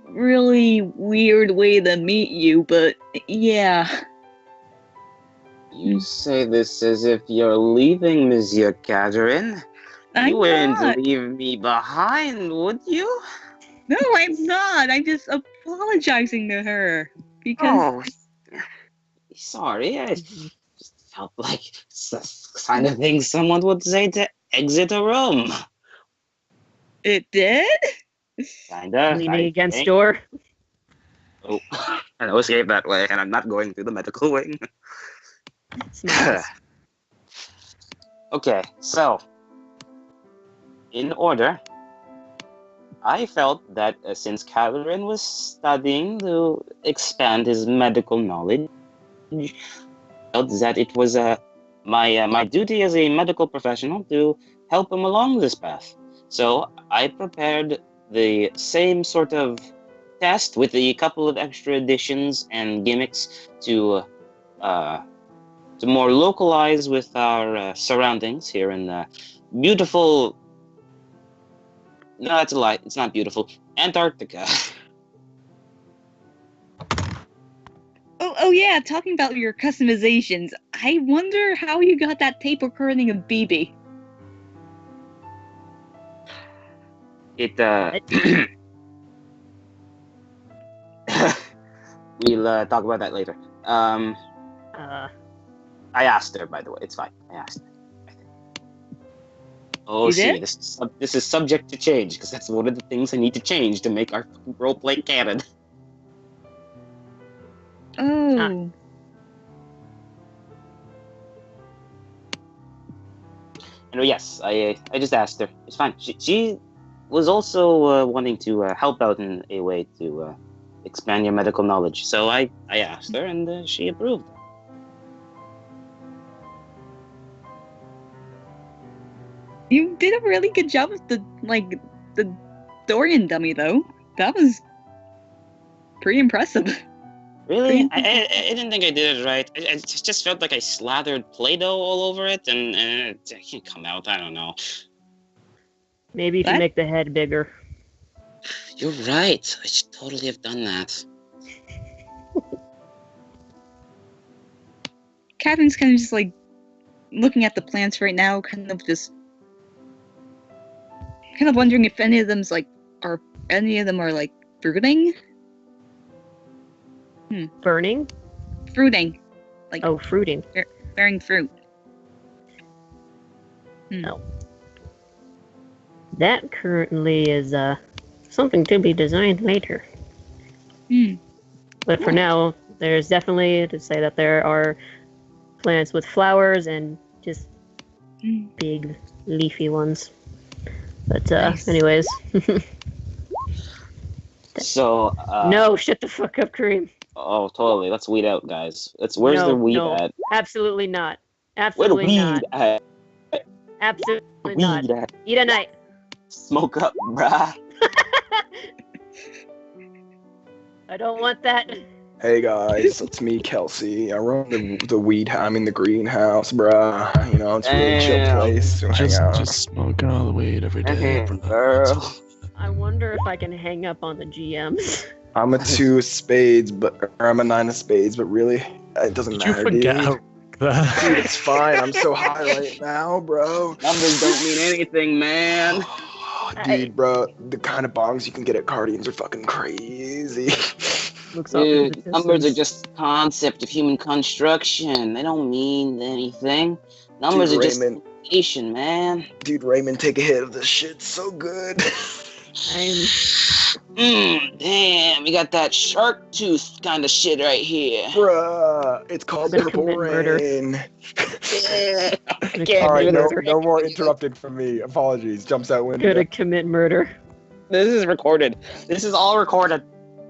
S6: really weird way to meet you, but yeah.
S3: You say this as if you're leaving, Monsieur Catherine. You wouldn't leave me behind, would you?
S6: No, I'm not. I'm just apologizing to her because.
S3: Oh, sorry. I just felt like it's the kind of thing someone would say to exit a room.
S6: It did?
S3: Kinda.
S2: Leaning against door.
S3: Oh, I always gave that way, and I'm not going through the medical wing.
S2: Smiles.
S3: Okay, so in order, I felt that since Catherine was studying to expand his medical knowledge, I felt that it was my duty as a medical professional to help him along this path. So I prepared the same sort of test with a couple of extra additions and gimmicks to more localize with our surroundings here in the beautiful. No, that's a lie. It's not beautiful. Antarctica.
S6: Oh yeah, talking about your customizations, I wonder how you got that tape recording of BB.
S3: It we'll talk about that later. I asked her, by the way. It's fine. I asked her. Oh,
S6: You
S3: see,
S6: did?
S3: this is subject to change because that's one of the things I need to change to make our roleplay canon.
S6: Oh.
S3: And yes, I just asked her. It's fine. She was also wanting to help out in a way to expand your medical knowledge. So I asked her, and she approved.
S6: You did a really good job with the Dorian dummy though. That was pretty impressive.
S3: Really? I didn't think I did it right. I just felt like I slathered Play-Doh all over it, and it can't come out. I don't know.
S2: Maybe if you
S6: What?
S2: make the head bigger.
S3: You're right. I should totally have done that.
S6: Catherine's kind of just like looking at the plants right now, kind of wondering if any of them are like fruiting.
S2: Burning?
S6: Fruiting. Like
S2: Oh, fruiting.
S6: bearing fruit.
S2: No. That currently is something to be designed later. But for now, there's definitely to say that there are plants with flowers and just big leafy ones. But
S6: Nice.
S2: anyways.
S3: So
S2: No, shut the fuck up, Kareem.
S3: Oh, totally. Let's weed out, guys. Where's the weed
S2: no,
S3: at?
S2: Absolutely not.
S3: Where the
S2: Absolutely
S3: weed
S2: not.
S3: at?
S2: Absolutely
S3: Weed
S2: not.
S3: at?
S2: Eat a night.
S3: Smoke up, bruh.
S2: I don't want that.
S7: Hey guys, it's me, Kelsey. I run the weed. I'm in the greenhouse, bruh. You know, it's a really chill
S3: Damn.
S7: place to hang out.
S8: Just smoking all the weed every day.
S3: Damn, girl.
S2: I wonder if I can hang up on the GMs.
S7: I'm a 2 of spades, or I'm a 9 of spades, but really, it doesn't
S8: Did you
S7: matter,
S8: forget
S7: dude.
S8: how that?
S7: Dude, it's fine. I'm so high right now, bro.
S3: Numbers don't mean anything, man.
S7: Dude, bro, the kind of bongs you can get at Guardians are fucking crazy.
S2: Looks off into
S3: Dude,
S2: the
S3: numbers are
S2: distance.
S3: just a concept of human construction. They don't mean anything. Numbers
S7: Dude,
S3: are just
S7: Raymond.
S3: information, man.
S7: Dude, Raymond, take a hit of this shit. So good.
S3: Damn, you got that shark tooth kind of shit right here.
S7: Bruh, it's called
S2: Better
S7: Purple
S2: commit murder.
S7: Rain.
S3: I can't
S7: Alright,
S3: do
S7: no,
S3: this.
S7: no more interrupting from me. Apologies. Jumps out window.
S2: Gonna commit murder.
S3: This is recorded. This is all recorded.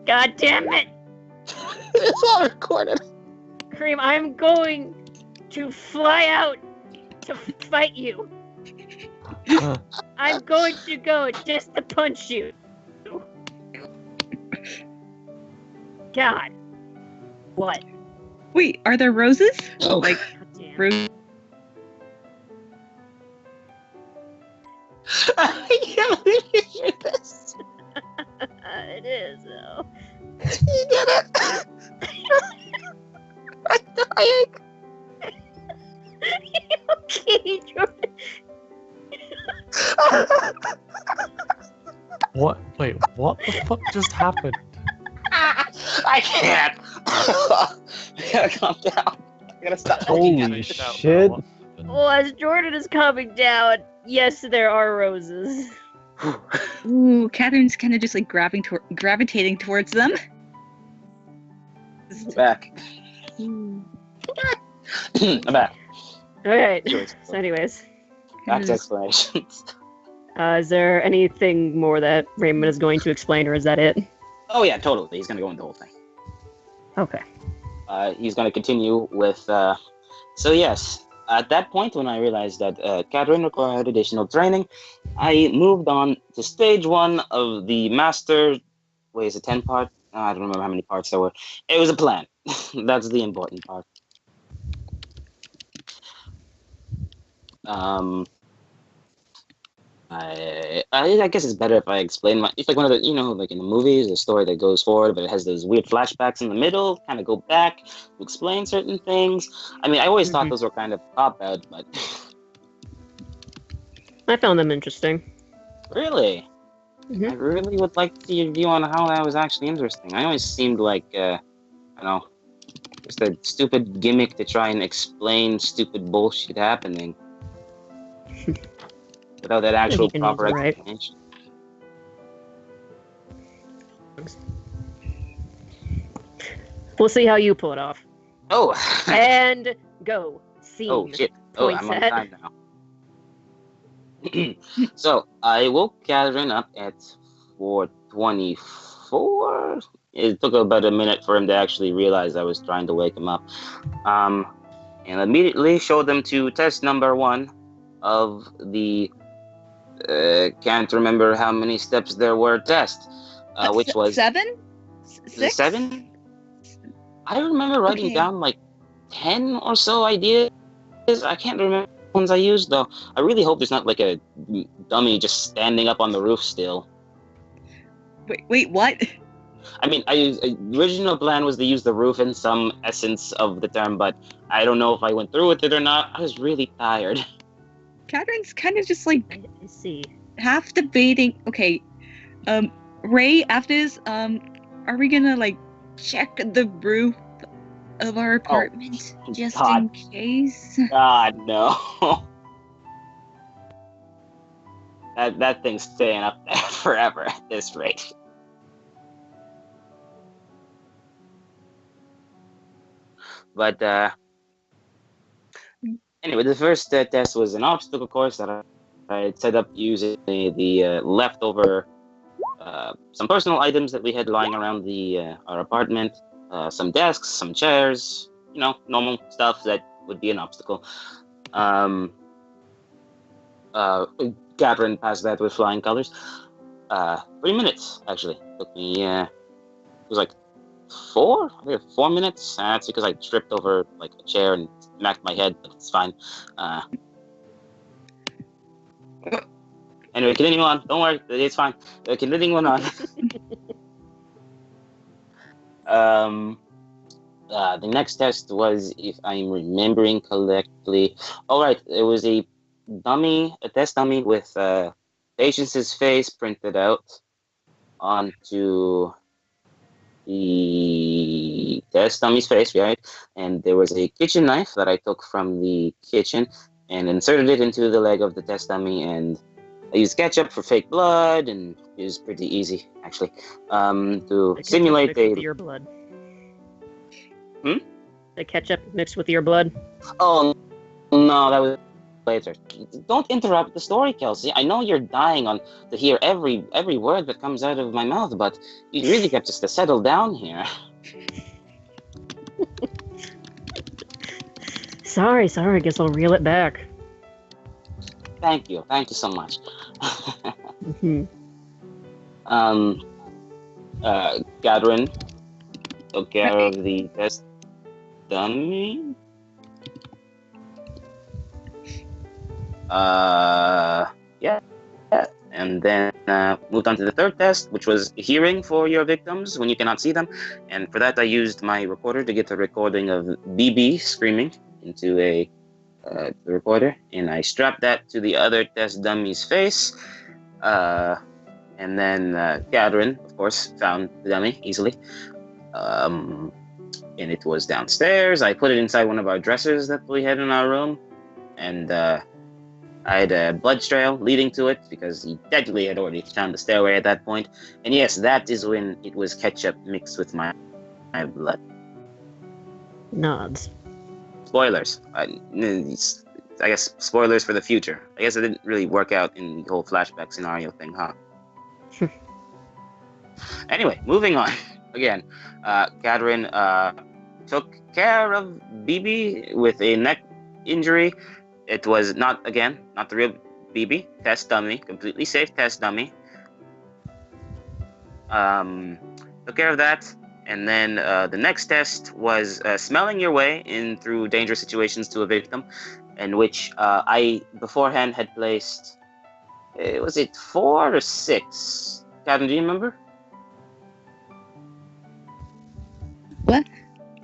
S2: God damn it!
S3: It's all recorded.
S2: Cream, I'm going to fly out to fight you. I'm going to go just to punch you. God. What?
S6: Wait, are there roses?
S3: Oh.
S6: Like,
S2: God damn.
S6: roses?
S3: I can't believe you did this.
S2: It is, though.
S3: You did it. I'm dying.
S2: Okay, Jordan.
S8: What? Wait, what the fuck just happened?
S3: I can't. I gotta calm down. I gotta stop looking at
S1: Holy
S3: it.
S1: shit.
S2: Well, as Jordan is coming down, yes, there are roses.
S6: Ooh, Catherine's kind of just like gravitating towards them.
S3: Back.
S6: Ooh.
S3: I'm back.
S2: Alright.
S3: Choice.
S2: So anyways,
S3: Back to explanations.
S2: is there anything more that Raymond is going to explain, or is that it?
S3: Oh yeah, totally. He's gonna go into the whole thing.
S2: Okay.
S3: He's gonna continue with. So yes, at that point when I realized that Catherine required additional training, I moved on to stage 1 of the master. Wait, is it 10 part? I don't remember how many parts there were. It was a plan. That's the important part. I guess it's better if I explain it's like one of the, like in the movies, the story that goes forward, but it has those weird flashbacks in the middle, kind of go back to explain certain things. I mean, I always thought those were kind of cop-out, but
S2: I found them interesting.
S3: really,
S2: Mhm.
S3: I really would like to see your view on how that was actually interesting. I always seemed like, I don't know, just a stupid gimmick to try and explain stupid bullshit happening. Without that actual
S2: can
S3: proper
S2: use it, right?
S3: explanation.
S2: We'll see how you pull it off.
S3: Oh!
S2: And go. Scene.
S3: Oh, shit. Oh,
S2: Point
S3: I'm on
S2: set.
S3: time now. So, I woke Catherine up at 4:24. It took about a minute for him to actually realize I was trying to wake him up. And immediately showed them to test number 1 of the can't remember how many steps there were test, which was
S6: 7? 6?
S3: 7. I remember writing
S6: Okay.
S3: down like 10 or so ideas. I can't remember the ones I used though. I really hope there's not like a dummy just standing up on the roof still.
S6: Wait, what?
S3: I mean, the original plan was to use the roof in some essence of the term, but I don't know if I went through with it or not. I was really tired.
S6: Catherine's kind of just like
S2: I see.
S6: half debating. Okay, Ray, after this, are we gonna like check the roof of our apartment just
S3: God.
S6: in case?
S3: God, no. That thing's staying up there forever at this rate. But anyway, the first test was an obstacle course that I had set up using the leftover some personal items that we had lying around our apartment, some desks, some chairs, normal stuff that would be an obstacle. Catherine passed that with flying colors. 3 minutes actually took me. It was like 4 minutes. That's because I tripped over like a chair and smacked my head, but it's fine. Anyway, continue on. Don't worry, it's fine. Continuing on. The next test was, if I'm remembering correctly, all right, it was a test dummy with Patience's face printed out onto the test dummy's face, right? And there was a kitchen knife that I took from the kitchen and inserted it into the leg of the test dummy, and I used ketchup for fake blood, and it was pretty easy, actually, to simulate
S2: with your blood. The ketchup mixed with your blood.
S3: Oh, no, that was later. Don't interrupt the story, Kelsey. I know you're dying to hear every word that comes out of my mouth, but you really got just to settle down here.
S2: sorry. Guess I'll reel it back.
S3: Thank you so much.
S2: Mhm.
S3: Catherine took care of the test dummy. Yeah. And then moved on to the third test, which was hearing for your victims when you cannot see them. And for that, I used my recorder to get a recording of BB screaming into the recorder, and I strapped that to the other test dummy's face. And then Catherine, of course, found the dummy easily. And it was downstairs. I put it inside one of our dressers that we had in our room, and I had a blood trail leading to it because he technically had already found the stairway at that point. And yes, that is when it was ketchup mixed with my blood.
S2: Nods.
S3: Spoilers. I guess spoilers for the future. I guess it didn't really work out in the whole flashback scenario thing, huh? Anyway, moving on. Again, Catherine took care of BB with a neck injury. It was not the real BB, test dummy, completely safe test dummy. Took care of that. And then the next test was smelling your way in through dangerous situations to a victim, in which I beforehand had placed, was it 4 or 6? Catherine, do you remember?
S6: What?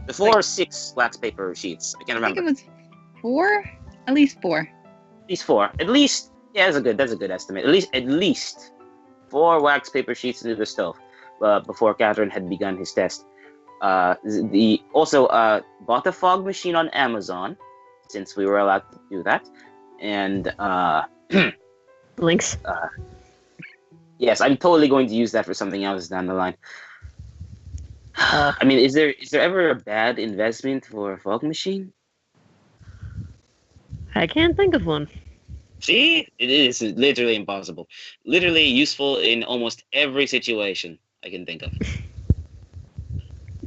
S3: The 4 or 6 wax paper sheets. I can't remember.
S6: I think it was 4? At least 4.
S3: At least 4. At least, yeah, that's a good estimate. At least 4 wax paper sheets into the stove before Catherine had begun his test. Also bought a fog machine on Amazon, since we were allowed to do that. And
S2: Links.
S3: yes, I'm totally going to use that for something else down the line. I mean, is there ever a bad investment for a fog machine?
S2: I can't think of one.
S3: See, it is literally impossible. Literally useful in almost every situation I can think of.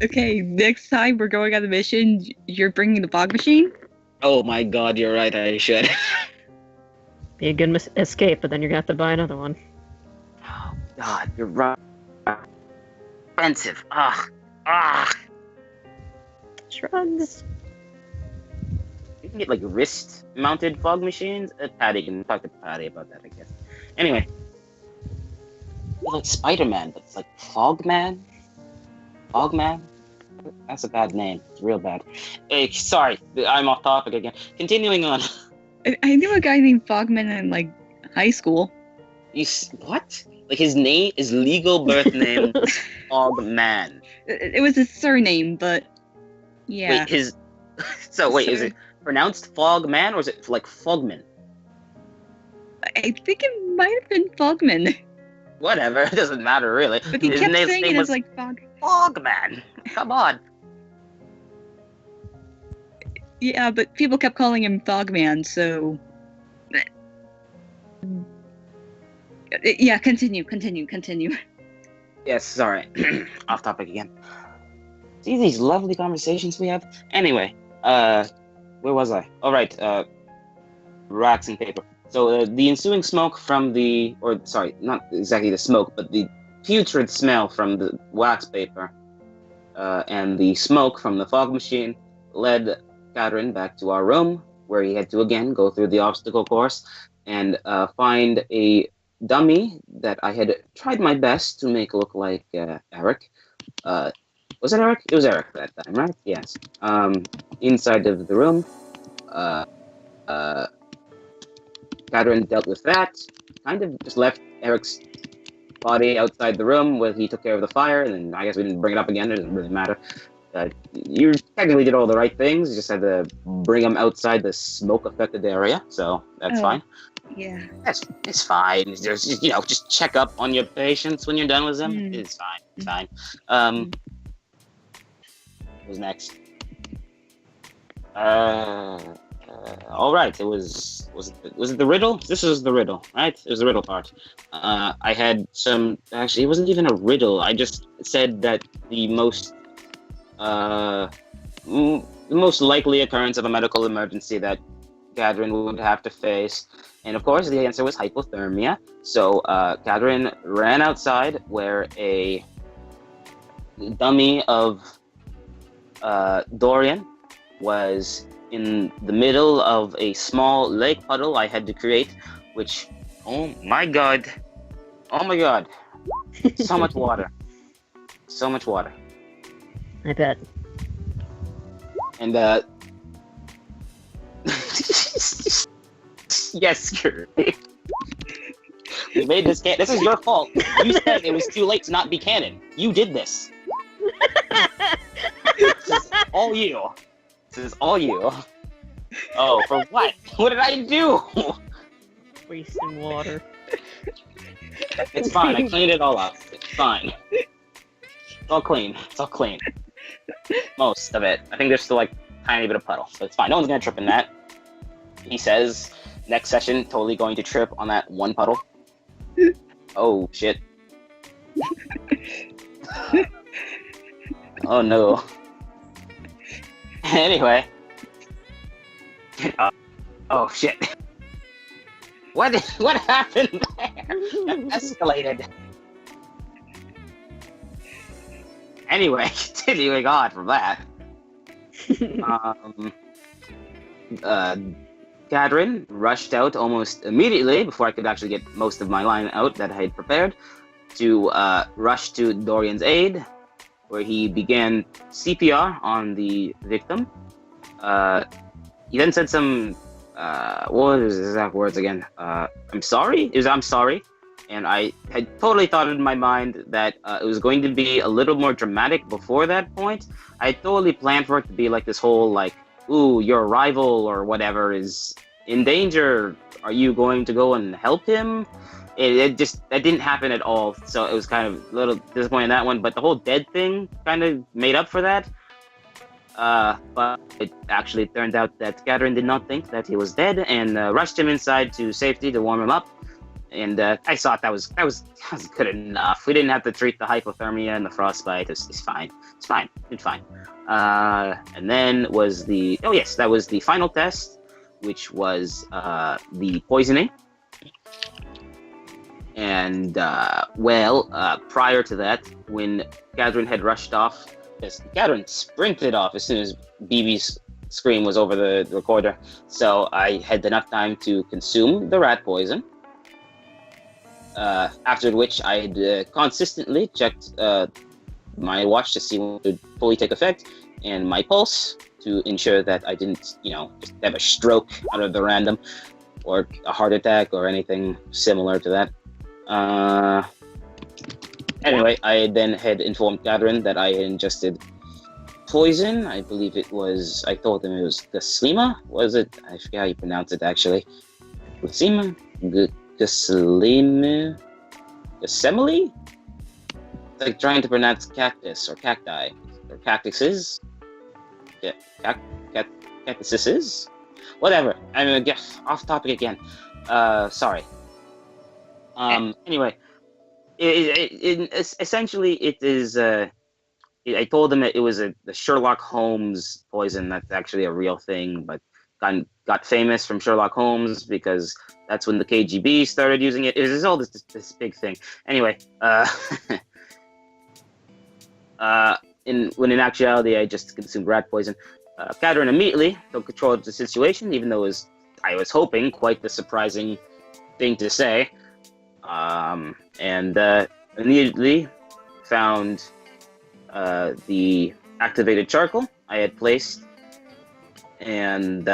S6: Okay, next time we're going on a mission, you're bringing the fog machine?
S3: Oh my god, you're right, I should.
S2: Be a good escape, but then you're gonna have to buy another one.
S3: Oh god, you're right. Expensive.
S2: Shrugs.
S3: You can get like wrist-mounted fog machines. Patty can talk to Patty about that, I guess. Anyway, like Spider-Man, but it's like Fogman. Fogman. That's a bad name. It's real bad. Hey, sorry, I'm off topic again. Continuing on.
S6: I knew a guy named Fogman in like high school.
S3: What? Like his legal birth name, Fogman.
S6: It was his surname, but yeah.
S3: Wait, is it pronounced Fogman or is it like Fogman?
S6: I think it might have been Fogman.
S3: Whatever, it doesn't matter really.
S6: But he kept saying it as like
S3: Fogman. Come on.
S6: Yeah, but people kept calling him Fogman, so yeah, continue.
S3: Yes, sorry. Off topic again. See these lovely conversations we have? Anyway, where was I? All right, racks and paper. So the ensuing smoke from not exactly the smoke, but the putrid smell from the wax paper and the smoke from the fog machine led Catherine back to our room, where he had to again go through the obstacle course and find a dummy that I had tried my best to make look like Eric. Was it Eric? It was Eric that time, right? Yes. Inside of the room, Catherine dealt with that. Kind of just left Eric's body outside the room where he took care of the fire, and then I guess we didn't bring it up again. It doesn't really matter. You technically did all the right things. You just had to bring him outside the smoke-affected area, so that's fine.
S6: Yeah.
S3: It's fine. There's just check up on your patients when you're done with them. It's fine. It's fine. Who's next? All right. Was it the riddle? This was the riddle, right? It was the riddle part. I had some. Actually, it wasn't even a riddle. I just said that the most the most likely occurrence of a medical emergency that Gadrin would have to face. And of course, the answer was hypothermia. So Gadrin ran outside where a dummy of Dorian was in the middle of a small lake puddle I had to create, which, oh my god, so much water. So much water.
S2: I bet.
S3: And yes, Kirby. We made this This is your fault. You said it was too late to not be canon. You did this. This is all you. This is all you. Oh, for what? What did I do?
S2: Wasting water.
S3: It's fine. I cleaned it all up. It's fine. It's all clean. It's all clean. Most of it. I think there's still like a tiny bit of puddle, but it's fine. No one's gonna trip in that. He says next session totally going to trip on that one puddle. Oh shit. Oh no. Anyway. Oh shit. What happened there? That escalated. Anyway, continuing on from that. Gadrin rushed out almost immediately before I could actually get most of my line out that I had prepared to rush to Dorian's aid, where he began CPR on the victim. He then said some, what was his exact words again? I'm sorry? It was, I'm sorry. And I had totally thought in my mind that it was going to be a little more dramatic before that point. I had totally planned for it to be like this whole, like, ooh, your rival or whatever is in danger. Are you going to go and help him? That didn't happen at all. So it was kind of a little disappointing in that one. But the whole dead thing kind of made up for that. But it actually turned out that Gadrin did not think that he was dead and rushed him inside to safety to warm him up. And I thought that was good enough. We didn't have to treat the hypothermia and the frostbite. It's fine. It's fine. It's fine. And then was that was the final test, which was the poisoning. And prior to that, when Gadrin had rushed off, because Gadrin sprinted off as soon as BB's scream was over the recorder. So I had enough time to consume the rat poison. After which I had consistently checked my watch to see when it would fully take effect, and my pulse to ensure that I didn't, just have a stroke out of the random, or a heart attack, or anything similar to that. Anyway, I then had informed Gadrin that I had ingested poison. I believe it was, I told him it was Gaslima, was it? I forget how you pronounce it actually. Gaslima? Gaslima? Gasemele? It's like trying to pronounce cactus or cacti or cactuses. Yeah, cactuses? Whatever. I'm off topic again. Sorry. Anyway, essentially it is. I told him that it was the Sherlock Holmes poison. That's actually a real thing, but got famous from Sherlock Holmes because that's when the KGB started using it. It was all this big thing. Anyway, when in actuality I just consumed rat poison. Gadrin immediately took control of the situation, even though I was hoping quite the surprising thing to say, and immediately found the activated charcoal I had placed, and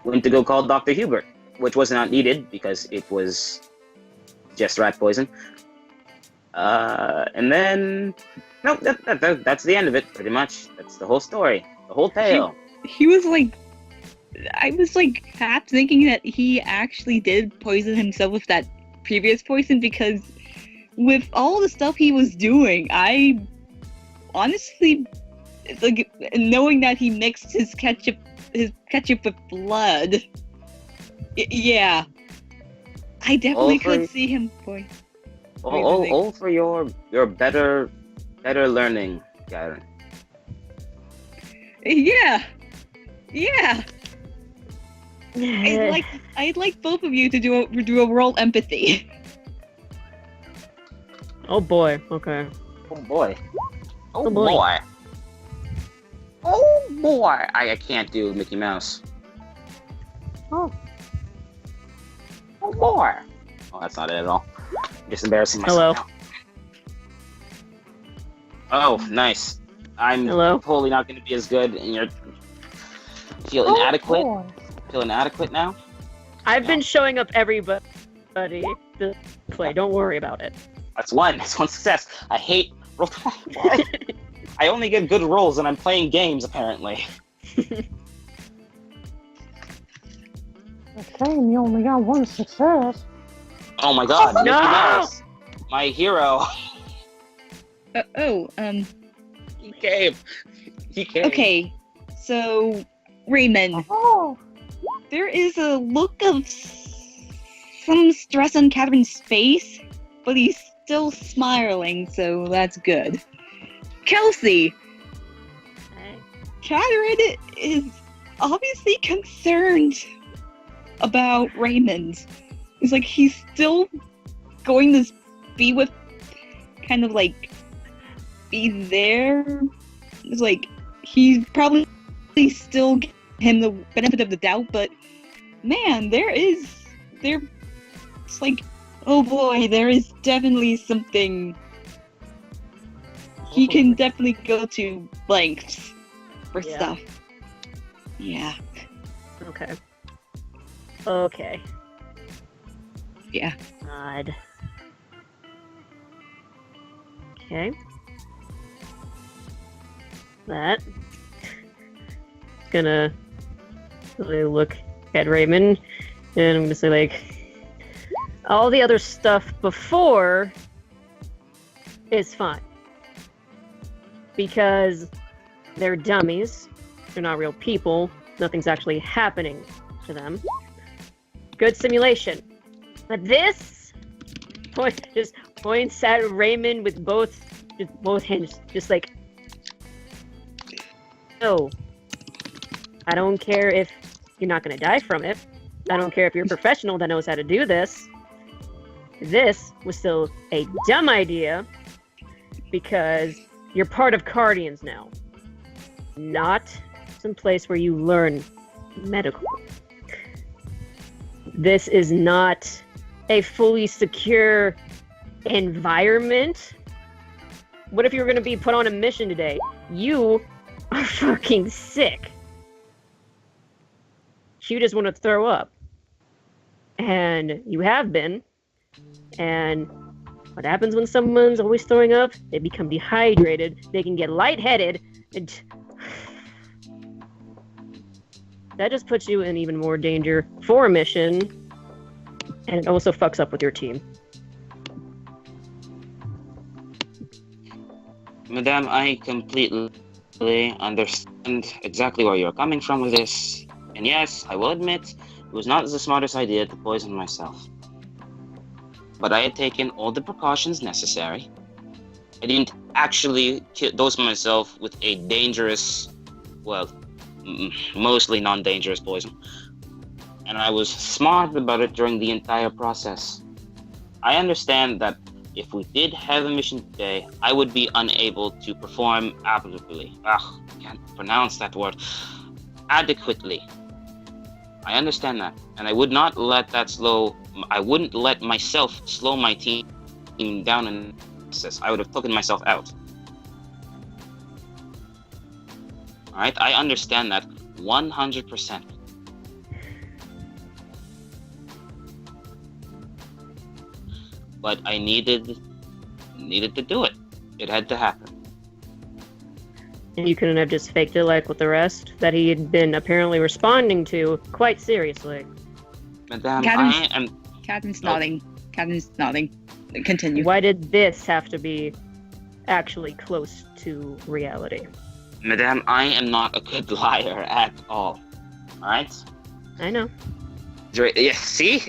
S3: went to go call Dr. Hubert, which was not needed because it was just rat poison. And then, no, that's the end of it, pretty much. That's the whole story, the whole tale.
S6: He was like, I was like half thinking that he actually did poison himself with that previous poison, because with all the stuff he was doing, I honestly, like, knowing that he mixed his ketchup with blood, yeah, I definitely could see him poisoning.
S3: All for your better learning, Gadrin.
S6: Yeah. I'd like both of you to do a roll empathy.
S2: Oh boy. Okay.
S3: Oh boy.
S2: Oh, boy.
S3: Oh boy. I can't do Mickey Mouse.
S2: Oh.
S3: Oh boy. Oh, that's not it at all. I'm just embarrassing myself.
S2: Hello.
S3: Oh, nice. I'm
S2: Hello.
S3: totally not going to be as good, and you're feel inadequate. Feel inadequate now.
S2: I've been showing up everybody to play. Don't worry about it.
S3: That's one. That's one success. I hate roll. Why? I only get good rolls when I'm playing games, apparently.
S8: Okay, you only got one success.
S3: Oh my god,
S2: No!
S3: Mickey Mouse, my hero. He came.
S6: Okay, so Raymond,
S8: Oh.
S6: there is a look of some stress on Catherine's face, but he's still smiling, so that's good. Kelsey,
S2: Hey.
S6: Catherine is obviously concerned about Raymond. It's like he's still going to be with, kind of like, be there. It's like he's probably still give him the benefit of the doubt, but man, it's like, oh boy, there is definitely something. He can definitely go to lengths for
S2: Yeah.
S6: stuff. Yeah.
S2: Okay.
S6: Yeah.
S2: God. Okay. That. Gonna really look at Raymond, and I'm gonna say, like, all the other stuff before is fine. Because they're dummies. They're not real people. Nothing's actually happening to them. Good simulation. But this just points at Raymond with both hands, just like, no. I don't care if you're not gonna die from it. I don't care if you're a professional that knows how to do this. This was still a dumb idea because you're part of Guardians now. Not some place where you learn medical. This is not a fully secure environment. What if you were going to be put on a mission today? You are fucking sick. You just want to throw up. And you have been. And what happens when someone's always throwing up? They become dehydrated. They can get lightheaded. And that just puts you in even more danger for a mission. And it also fucks up with your team.
S3: Madame, I completely understand exactly where you're coming from with this. And yes, I will admit, it was not the smartest idea to poison myself. But I had taken all the precautions necessary. I didn't actually dose myself with a dangerous, well, mostly non-dangerous poison. And I was smart about it during the entire process. I understand that if we did have a mission today, I would be unable to perform adequately. I can't pronounce that word. Adequately. I understand that. And I would not let that I wouldn't let myself slow my team down in the process. I would have taken myself out. Alright, I understand that 100%. But I needed to do it. It had to happen.
S2: And you couldn't have just faked it like with the rest that he had been apparently responding to quite seriously.
S3: Madame,
S6: Catherine's nodding. Catherine's nodding. Continue.
S2: Why did this have to be actually close to reality?
S3: Madame, I am not a good liar at all. Alright?
S2: I know.
S3: Yeah, see?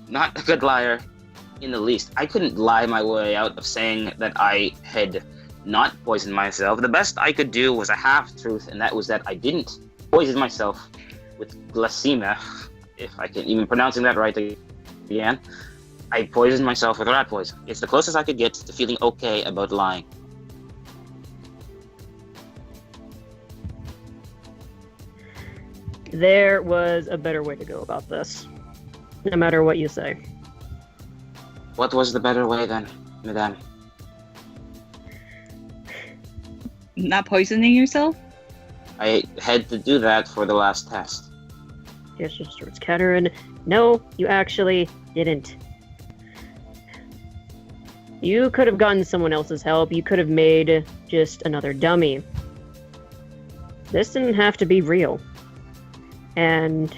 S3: Not a good liar in the least. I couldn't lie my way out of saying that I had not poison myself. The best I could do was a half-truth, and that was that I didn't poison myself with glycemia, if I can even pronouncing that right again. I poisoned myself with rat poison. It's the closest I could get to feeling okay about lying.
S2: There was a better way to go about this, no matter what you say.
S3: What was the better way then, madame?
S6: Not poisoning yourself?
S3: I had to do that for the last test.
S2: Gestures towards Katerin. No, you actually didn't. You could have gotten someone else's help. You could have made just another dummy. This didn't have to be real. And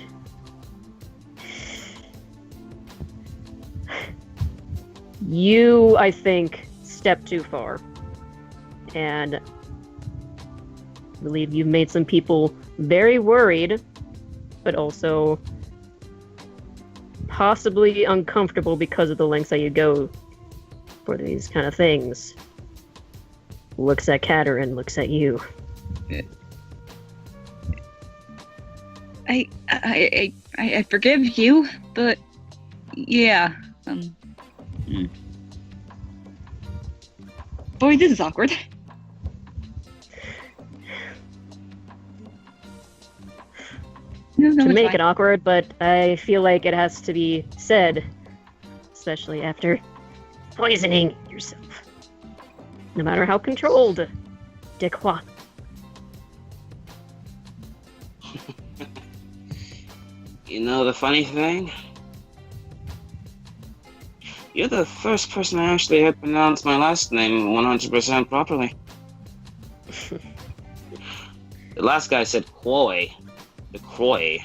S2: you, I think, stepped too far. And I believe you've made some people very worried, but also possibly uncomfortable because of the lengths that you go for these kind of things. Looks at Katerin, looks at you.
S6: I forgive you, but yeah. Boy, this is awkward. No,
S2: To
S6: it's
S2: make
S6: fine.
S2: it awkward, but I feel like it has to be said, especially after poisoning yourself. No matter how controlled, Dick-Hua.
S3: You know the funny thing? You're the first person I actually had pronounced my last name 100% properly. The last guy said Croy. The Croy.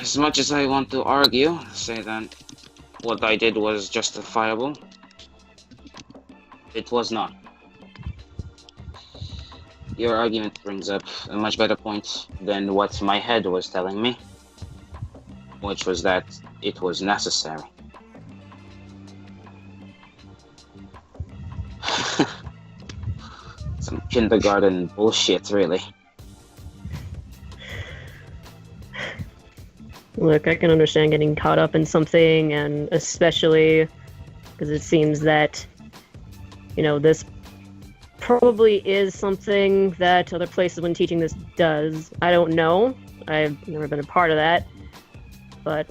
S3: As much as I want to argue, say that what I did was justifiable, it was not. Your argument brings up a much better point than what my head was telling me, which was that it was necessary. Some kindergarten bullshit, really.
S2: Look, I can understand getting caught up in something, and especially because it seems that, this probably is something that other places when teaching this does. I don't know. I've never been a part of that. But,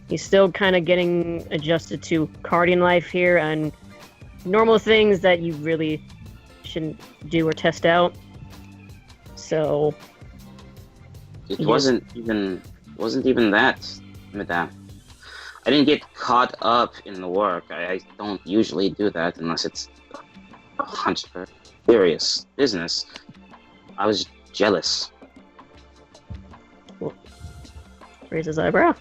S2: he's still kind of getting adjusted to Cardian life here and normal things that you really shouldn't do or test out. So...
S3: It wasn't even that, madame. I didn't get caught up in the work. I don't usually do that unless it's 100% serious business. I was jealous.
S2: Raise his eyebrow.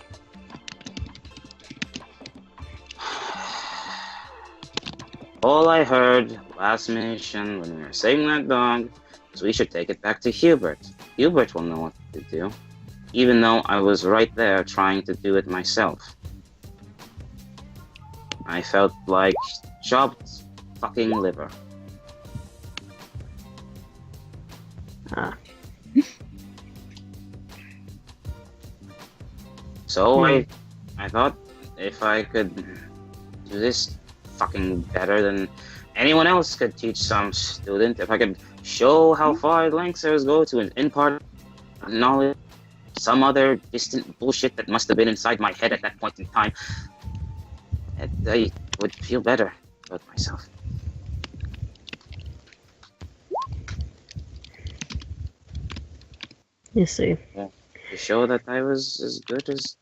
S3: All I heard last mission when we were saving that dog was we should take it back to Hubert. Hubert will know what to do, even though I was right there trying to do it myself. I felt like chopped fucking liver. So I thought if I could do this fucking better than anyone else could teach some student, if I could show how far lancers go to impart knowledge, some other distant bullshit that must have been inside my head at that point in time, I would feel better about myself.
S2: You see.
S3: Yeah. To show that I was as good as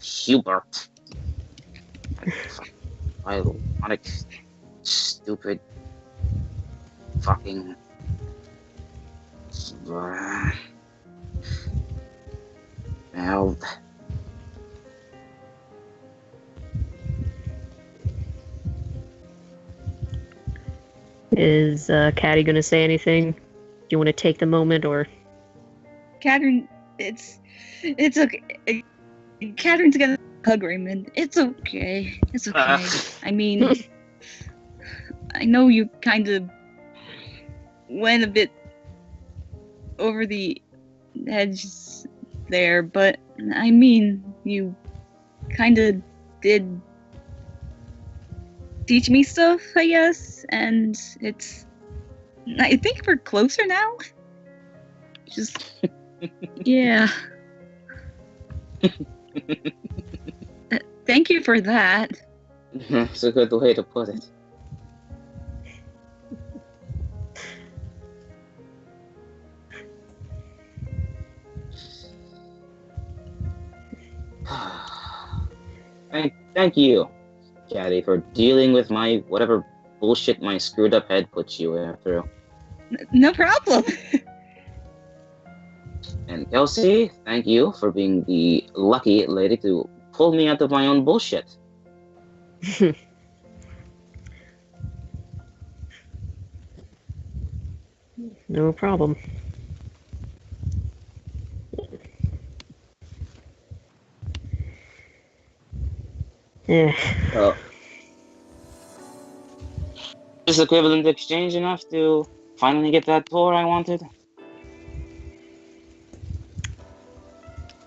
S3: Hubert. Ironic, stupid, fucking... Well...
S2: Is Caddy gonna say anything you want to take the moment, or?
S6: Catherine, it's okay. Catherine's gonna hug Raymond. It's okay. It's okay. I mean, I know you kind of went a bit over the edge there, but I mean, you kind of did teach me stuff, I guess, and I think we're closer now. Just, yeah. Thank you for that.
S3: It's a good way to put it. Thank you, Caddy, for dealing with my whatever bullshit my screwed up head puts you through.
S6: No problem.
S3: And Kelsey, thank you for being the lucky lady to pull me out of my own bullshit.
S2: No problem. Yeah.
S3: Well, is equivalent exchange enough to finally get that tour I wanted?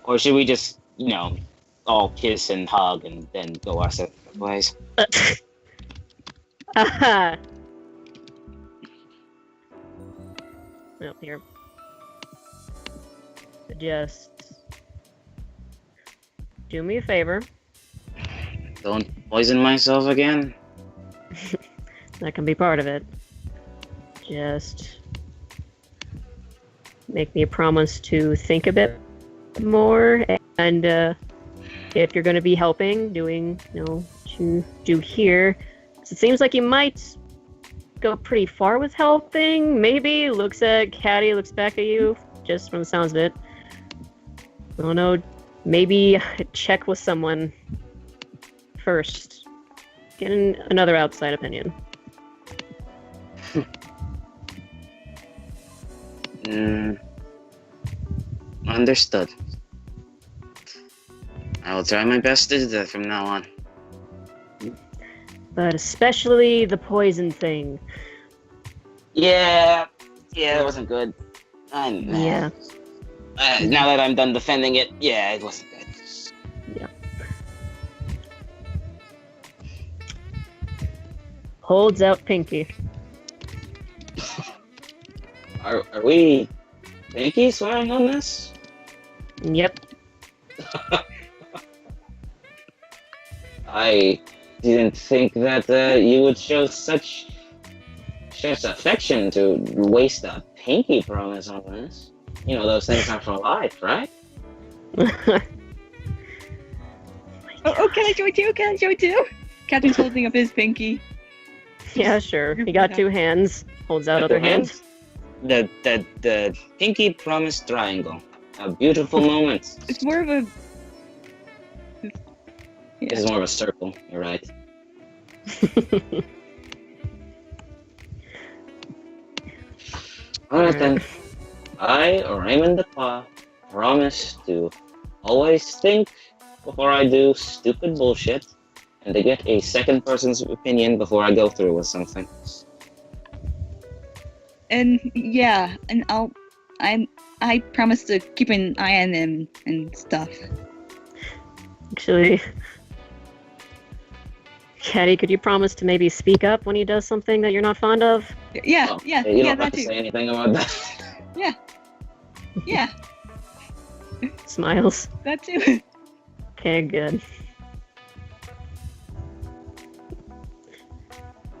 S3: Or should we just, all kiss and hug and then go our separate ways?
S2: Well, here. Just do me a favor.
S3: Don't poison myself again.
S2: That can be part of it. Just make me a promise to think a bit more, and if you're going to be helping, doing, what you do here. So it seems like you might go pretty far with helping. Maybe looks at Caddy, looks back at you, just from the sounds of it. I don't know. Maybe check with someone first. Get another outside opinion.
S3: Understood. I will try my best to do that from now on.
S2: But especially the poison thing.
S3: Yeah, it wasn't good.
S2: Yeah.
S3: Now that I'm done defending it, yeah, it wasn't good.
S2: Yeah. Holds out pinky.
S3: Are we pinky swearing on this?
S2: Yep.
S3: I didn't think that you would show such affection to waste a pinky promise on this. Those things are for life, right?
S6: Oh, can I join too? Catherine's holding up his pinky.
S2: Yeah, sure. He got two hands. Holds out other hands.
S3: The pinky promise triangle. A beautiful moment.
S6: It's more of a...
S3: It's more of a circle, you're right. Alright then. I, Raymond the Claw, promise to always think before I do stupid bullshit, and to get a second person's opinion before I go through with something.
S6: And yeah, and I promise to keep an eye on him and stuff.
S2: Actually, Caddy, could you promise to maybe speak up when he does something that you're not fond of?
S6: Yeah,
S3: You don't have
S6: that
S3: to
S6: too.
S3: say anything about that.
S6: Yeah,
S2: Smiles.
S6: that too.
S2: Okay, good.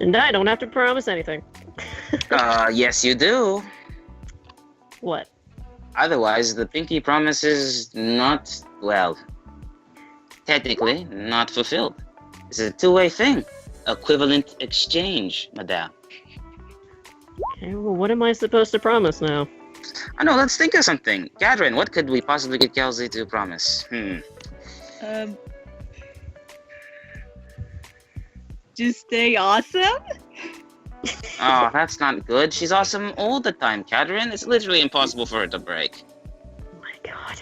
S2: And I don't have to promise anything.
S3: Yes you do.
S2: What?
S3: Otherwise, the pinky promise is not, technically not fulfilled. It's a two-way thing. Equivalent exchange, madame.
S2: Okay, well, what am I supposed to promise now?
S3: I know, let's think of something. Catherine, what could we possibly get Kelsey to promise?
S6: Just stay awesome?
S3: Oh, that's not good. She's awesome all the time, Catherine. It's literally impossible for her to break.
S2: Oh my god.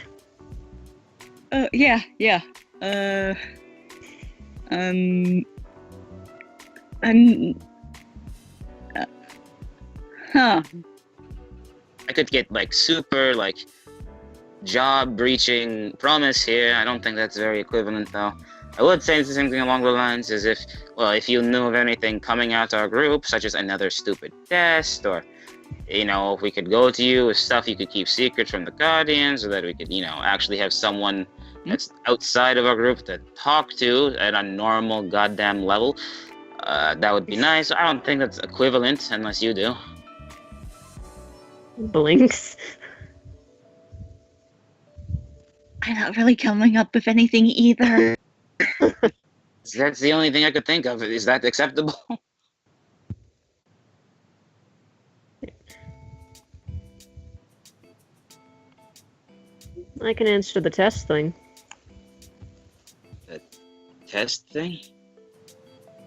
S6: Yeah. Um. Huh.
S3: I could get like super like job breaching promise here. I don't think that's very equivalent though. I would say something along the lines as if, well, if you knew of anything coming out our group, such as another stupid test, or, you know, if we could go to you with stuff you could keep secret from the Guardians, or that we could, you know, actually have someone that's outside of our group to talk to at a normal goddamn level, that would be nice. I don't think that's equivalent, unless you do.
S2: Blinks.
S6: I'm not really coming up with anything either.
S3: That's the only thing I could think of. Is that acceptable?
S2: I can answer the test thing.
S3: The test thing?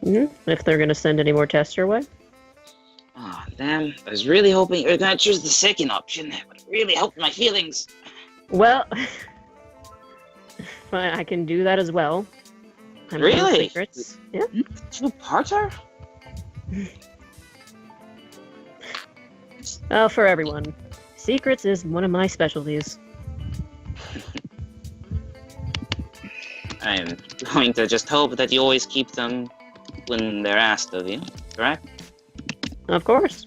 S2: If they're gonna send any more tests your way.
S3: Oh, damn. I was really hoping you were going to choose the second option. That would really help my feelings.
S2: Well, fine, I can do that as well. I'm
S3: Really?
S2: Secrets. Yeah.
S3: Two-parter?
S2: For everyone. Secrets is one of my specialties.
S3: I'm going to just hope that you always keep them when they're asked of you, correct?
S2: Of course.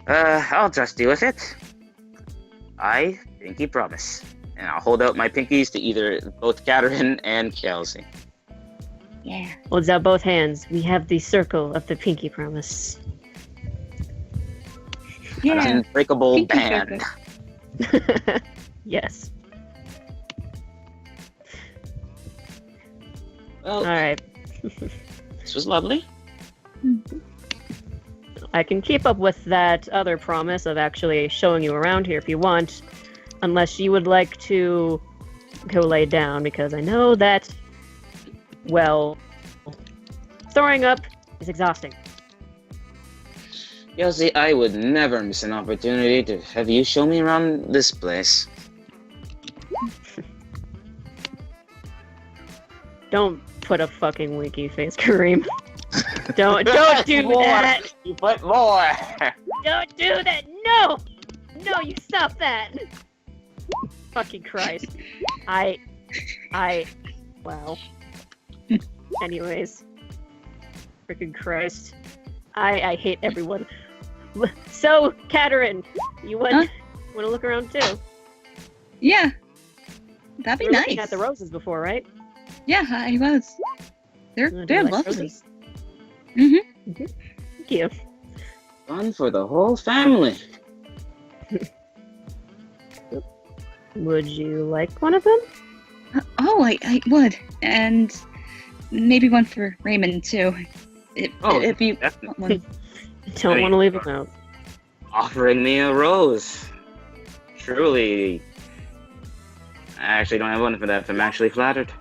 S3: I'll trust you with it. I pinky promise. And I'll hold out my pinkies to either both Catherine and Kelsey.
S6: Yeah.
S2: Holds out both hands. We have the circle of the pinky promise.
S3: An
S6: Yeah.
S3: unbreakable
S6: Pinky
S3: band.
S6: circle.
S2: Yes.
S3: Well,
S2: Alright.
S3: this was lovely.
S2: I can keep up with that other promise of actually showing you around here if you want. Unless you would like to go lay down, because I know that, well, throwing up is exhausting.
S3: Kelsey, I would never miss an opportunity to have you show me around this place.
S2: Don't put a fucking winky face, Kareem. Don't do that!
S3: You put more!
S2: Don't do that! No! No, you stop that! Fucking Christ. Wow. Anyways. Freaking Christ. I hate everyone. So, Catherine, you want to look around too?
S6: Yeah. That'd be
S2: You were
S6: nice.
S2: looking at the roses before, right?
S6: Yeah, I was. They're
S2: Do you
S6: they're
S2: like
S6: lovely.
S2: roses?
S6: Mm-hmm.
S2: Thank you.
S3: Fun for the whole family.
S2: Would you like one of them?
S6: Oh, I would, and maybe one for Raymond too. If you
S3: definitely.
S6: want one.
S2: Don't
S3: Hey.
S2: want to leave him out.
S3: Offering me a rose. Truly. I actually don't have one for that. I'm actually flattered.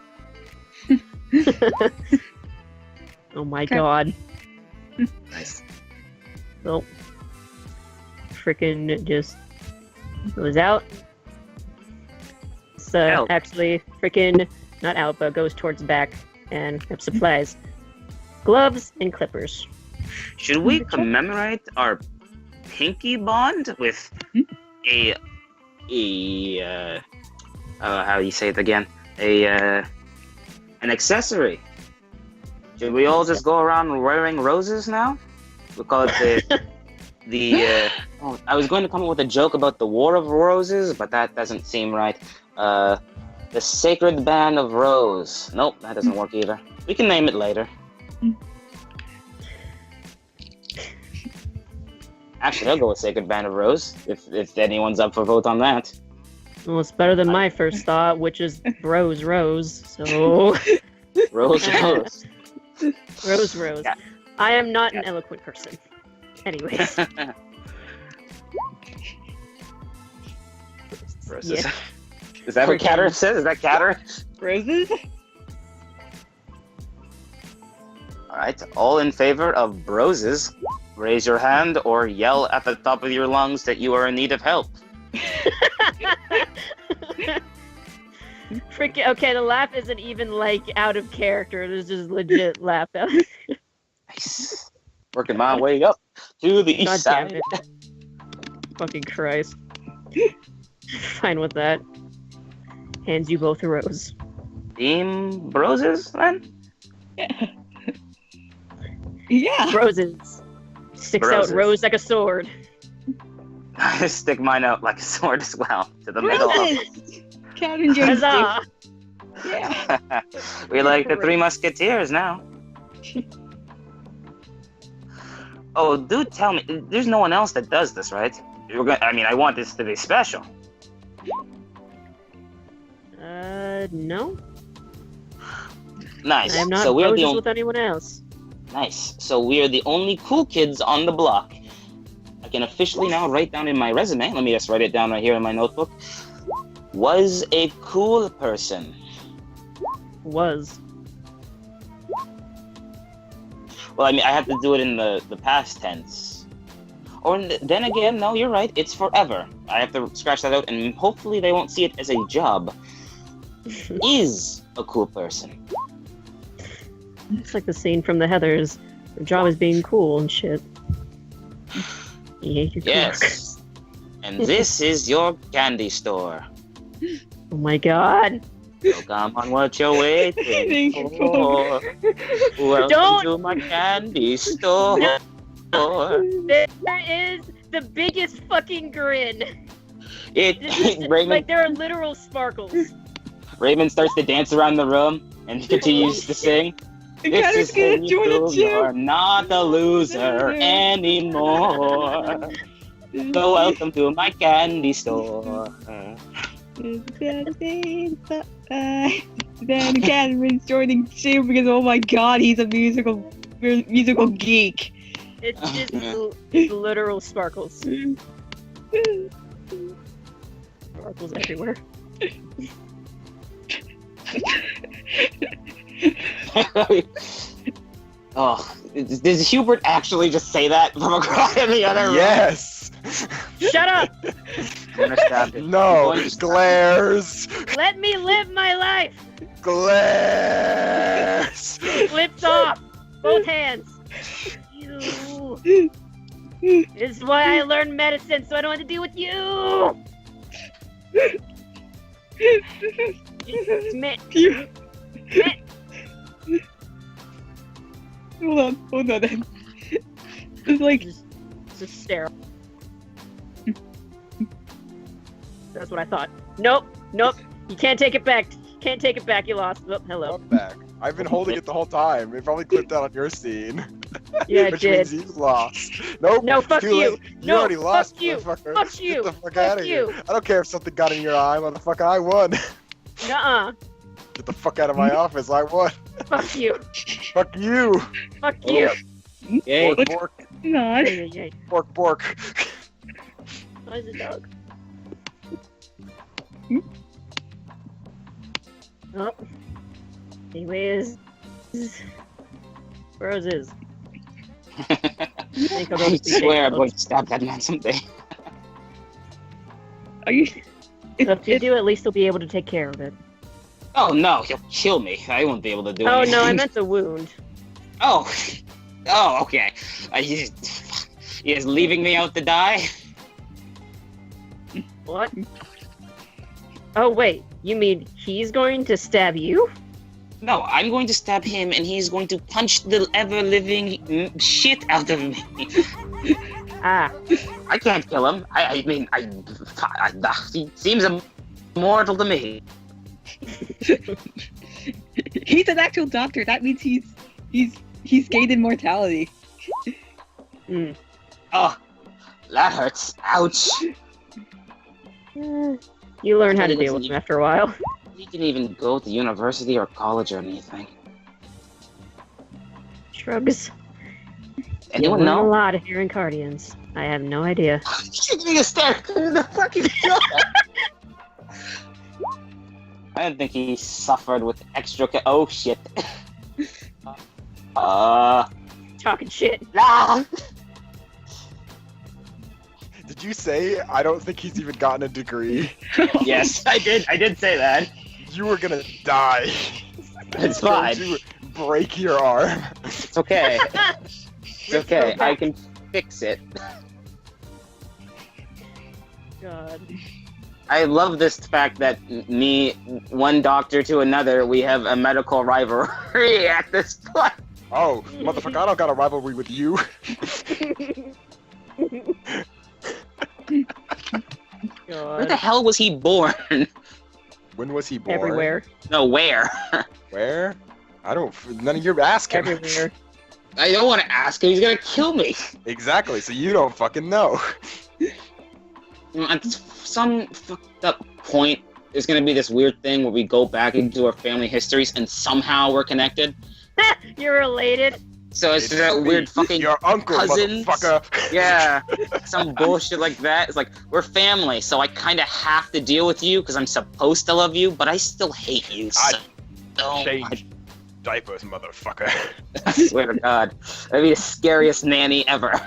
S2: Oh my
S6: Okay.
S2: god.
S3: Nice.
S2: Well, freaking just goes out. So
S3: Out.
S2: actually, freaking not out, but goes towards back and have supplies, gloves and clippers.
S3: Should we commemorate our pinky bond with how do you say it again? An accessory. Should we all just go around wearing roses now? We'll call it oh, I was going to come up with a joke about the War of Roses, but that doesn't seem right. The Sacred Band of Rose. Nope, that doesn't work either. We can name it later. Actually, I'll go with Sacred Band of Rose, if anyone's up for vote on that.
S2: Well, it's better than my first thought, which is Rose. So
S3: Rose.
S2: Rose.
S3: Yeah.
S2: I am not an eloquent person. Anyways,
S3: Roses.
S2: Yeah.
S3: Is that what Catter says? Is that Catter?
S6: Roses?
S3: Alright, all in favor of broses, raise your hand or yell at the top of your lungs that you are in need of help.
S2: Freaking okay, the laugh isn't even like out of character. There's just legit laugh out.
S3: Nice. Working my way up to the
S2: God
S3: east
S2: damn
S3: side.
S2: it. Fucking Christ. Fine with that. Hands you both a rose.
S3: Team broses, then?
S6: Yeah.
S2: Roses. Sticks
S3: Roses.
S2: out rose like a sword.
S3: I stick mine out like a sword as well, to the middle.
S6: Roses! Catherine Jones.
S2: Huzzah!
S6: Yeah.
S3: We like the Three Musketeers now. Oh, dude, tell me, there's no one else that does this, right? I want this to be special.
S2: No.
S3: Nice.
S2: I am not
S3: So we're the
S2: roses
S3: only.
S2: with anyone else.
S3: Nice. So we are the only cool kids on the block. I can officially now write down in my resume. Let me just write it down right here in my notebook. Was a cool person.
S2: Was.
S3: Well, I have to do it in the past tense. Or then again, no, you're right. It's forever. I have to scratch that out, and hopefully they won't see it as a job. Is a cool person.
S2: It's like the scene from the Heathers. Their job is being cool and shit. You hate your coworkers.
S3: Yes. And this is your candy store.
S2: Oh my god.
S3: So come on, what you're waiting for? Welcome
S2: Don't-
S3: to my candy store.
S2: There is the biggest fucking grin. This is
S3: Raymond,
S2: like there are literal sparkles.
S3: Raymond starts to dance around the room and continues to sing. This
S6: Catherine's
S3: is
S6: gonna
S3: when you
S6: join
S3: feel
S6: it too.
S3: you're not a loser anymore. So welcome to my candy store.
S6: Then Catherine's joining too because oh my god, he's a musical geek.
S2: It's just it's literal sparkles. Sparkles everywhere.
S3: Oh, did Hubert actually just say that from across in the other room?
S7: Yes.
S2: Shut up!
S3: I'm gonna stab him.
S7: No.
S3: I'm going to stab him.
S7: Glares.
S2: Let me live my life!
S7: Glares.
S2: Flips off! Both hands! You. This is why I learned medicine, so I don't have to deal with you! Smith.
S6: Hold on. It's like
S2: Just sterile. That's what I thought. Nope. You can't take it back. Can't take it back. You lost. Oh, hello.
S7: Come back. I've been holding it the whole time. It probably clipped out on your scene.
S2: Yeah, it
S7: Which
S2: did.
S7: means you lost. Nope.
S2: No, fuck
S7: too
S2: you.
S7: late. You
S2: No,
S7: already lost,
S2: fuck you.
S7: motherfucker.
S2: Fuck you.
S7: Get the fuck
S2: Fuck
S7: out of
S2: you.
S7: here. I don't care if something got in your eye, motherfucker. I won.
S2: Nuh-uh.
S7: Get the fuck out of my office. I won.
S2: Fuck you.
S7: Fuck you.
S2: Fuck you.
S3: Yay.
S7: Bork, bork,
S6: not.
S2: Yay.
S7: bork, bork.
S2: Why is a dog? Oh. Anyways. Roses. Think I'll go
S3: I
S2: speak to
S3: swear I'm
S2: Angel.
S3: going to stab that man someday.
S6: Are you?
S2: So if you do, at least he'll be able to take care of it.
S3: Oh no, he'll kill me. I won't be able to do
S2: Oh
S3: anything.
S2: no, I meant the wound.
S3: Oh, okay. He is leaving me out to die?
S2: What? Oh wait, you mean he's going to stab you?
S3: No, I'm going to stab him and he's going to punch the ever-living shit out of me.
S2: Ah,
S3: I can't kill him. He seems immortal to me.
S6: He's an actual doctor. That means he's gained immortality.
S2: hmm.
S3: Oh, that hurts. Ouch.
S2: You learn how to deal with him after a while.
S3: He didn't even go to university or college or anything.
S2: Shrugs.
S3: Anyone
S2: You learn a
S3: know?
S2: lot if you're in Cardians. I have no idea.
S3: She's gonna stare in the fucking jaw. I didn't think he suffered with extra. Oh shit.
S2: Talking shit.
S3: Nah.
S7: Did you say I don't think he's even gotten a degree?
S3: Yes, I did say that.
S7: You were gonna die.
S3: It's fine.
S7: Don't you break your arm.
S3: It's okay. It's okay. I can fix it.
S2: God.
S3: I love this fact that me, one doctor to another, we have a medical rivalry at this point.
S7: Oh, motherfucker, I don't got a rivalry with you.
S3: Where the
S2: God.
S3: hell was he born?
S7: When was he born?
S2: Everywhere.
S3: No, where?
S7: Where? I don't. None of your ask him.
S2: Everywhere.
S3: I don't want to ask him. He's gonna kill me.
S7: Exactly. So you don't fucking know.
S3: At some fucked up point, there's gonna be this weird thing where we go back into our family histories and somehow we're connected.
S2: You're related.
S3: So it's that weird fucking
S7: your uncle,
S3: cousins.
S7: motherfucker.
S3: Yeah, some bullshit like that. It's like, we're family, so I kind of have to deal with you because I'm supposed to love you, but I still hate you. So
S7: Change diapers, motherfucker.
S3: I swear to God, that'd be the scariest nanny ever.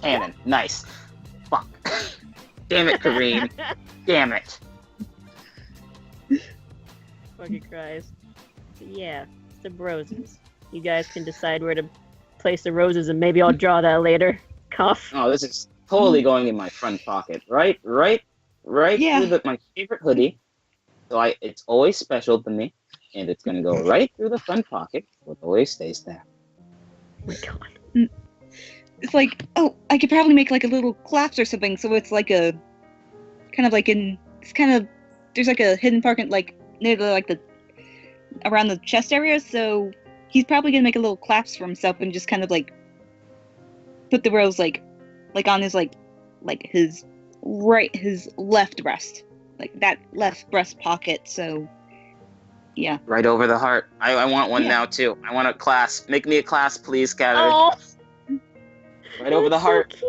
S3: Cannon, nice. Fuck. Damn it, Kareem. Damn it.
S2: Fucking Christ. But yeah, the roses. You guys can decide where to place the roses, and maybe I'll draw that later. Cough.
S3: Oh, this is totally going in my front pocket. Right
S6: Yeah.
S3: through my favorite hoodie. So it's always special to me, and it's gonna go right through the front pocket, so it always stays there.
S2: Oh my God.
S6: It's like, oh, I could probably make like a little collapse or something, so it's like a kind of like there's like a hidden pocket like near the around the chest area, so he's probably gonna make a little collapse for himself and just kind of like put the rose like on his his left breast, like that left breast pocket. So yeah.
S3: Right over the heart. I want one
S6: Yeah.
S3: now too. I want a clasp. Make me a clasp, please, Catherine.
S2: Oh,
S3: Right over the
S2: that's
S3: heart.
S2: So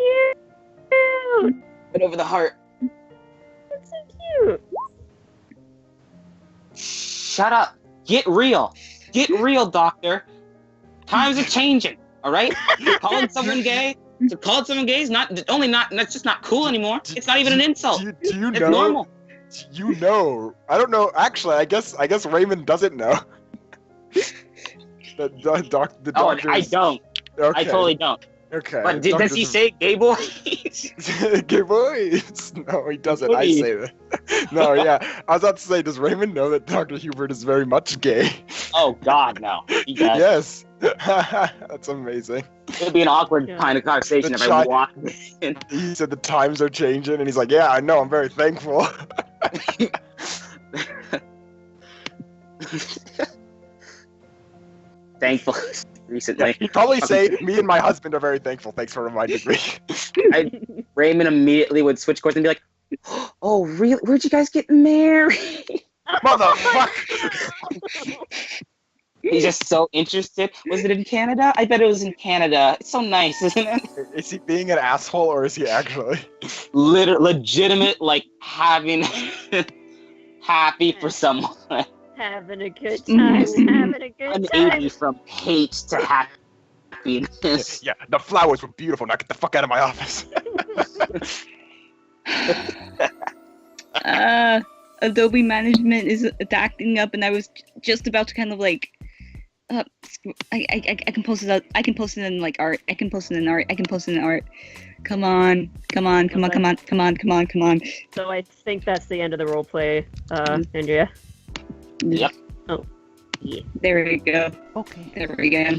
S2: cute.
S3: Right over the heart.
S2: That's so cute.
S3: Shut up. Get real. Get real, doctor. Times are changing. All right. Calling someone gay. To call someone gay is that's just not cool anymore. It's not even an insult.
S7: Do you
S3: It's
S7: know?
S3: normal.
S7: You know. I don't know. Actually, I guess Raymond doesn't know. The doctor.
S3: Oh, I don't.
S7: Okay.
S3: I totally don't.
S7: Okay.
S3: But does he say gay boy?
S7: Gay boys? No, he doesn't. I say that. No, yeah. I was about to say, does Raymond know that Dr. Hubert is very much gay?
S3: Oh God, no. He does.
S7: Yes. That's amazing.
S3: It'd be an awkward
S2: Yeah.
S3: kind of conversation
S7: The
S3: if I
S7: child-
S3: walked in.
S7: He said the times are changing, and he's like, yeah, I know, I'm very thankful.
S3: Thankful recently.
S7: He'd probably say, me and my husband are very thankful. Thanks for reminding me.
S3: Raymond immediately would switch course and be like, "Oh, really? Where'd you guys get married?"
S7: Motherfucker!
S3: He's just so interested. Was it in Canada? I bet it was in Canada. It's so nice, isn't it?
S7: Is he being an asshole, or is he actually?
S3: Legitimate, like having happy for someone.
S2: Having a good time. Having a good time.
S3: 180 from hate to happiness.
S7: Yeah, the flowers were beautiful. Now get the fuck out of my office.
S6: Adobe management is acting up, and I was just about to kind of like, I can post it. I can post it in like art. I can post it in art. I can post it in art. Come on.
S2: So I think that's the end of the roleplay, Andrea.
S3: Yep.
S2: Oh, yeah.
S6: There we go.
S5: Okay.
S6: There we go.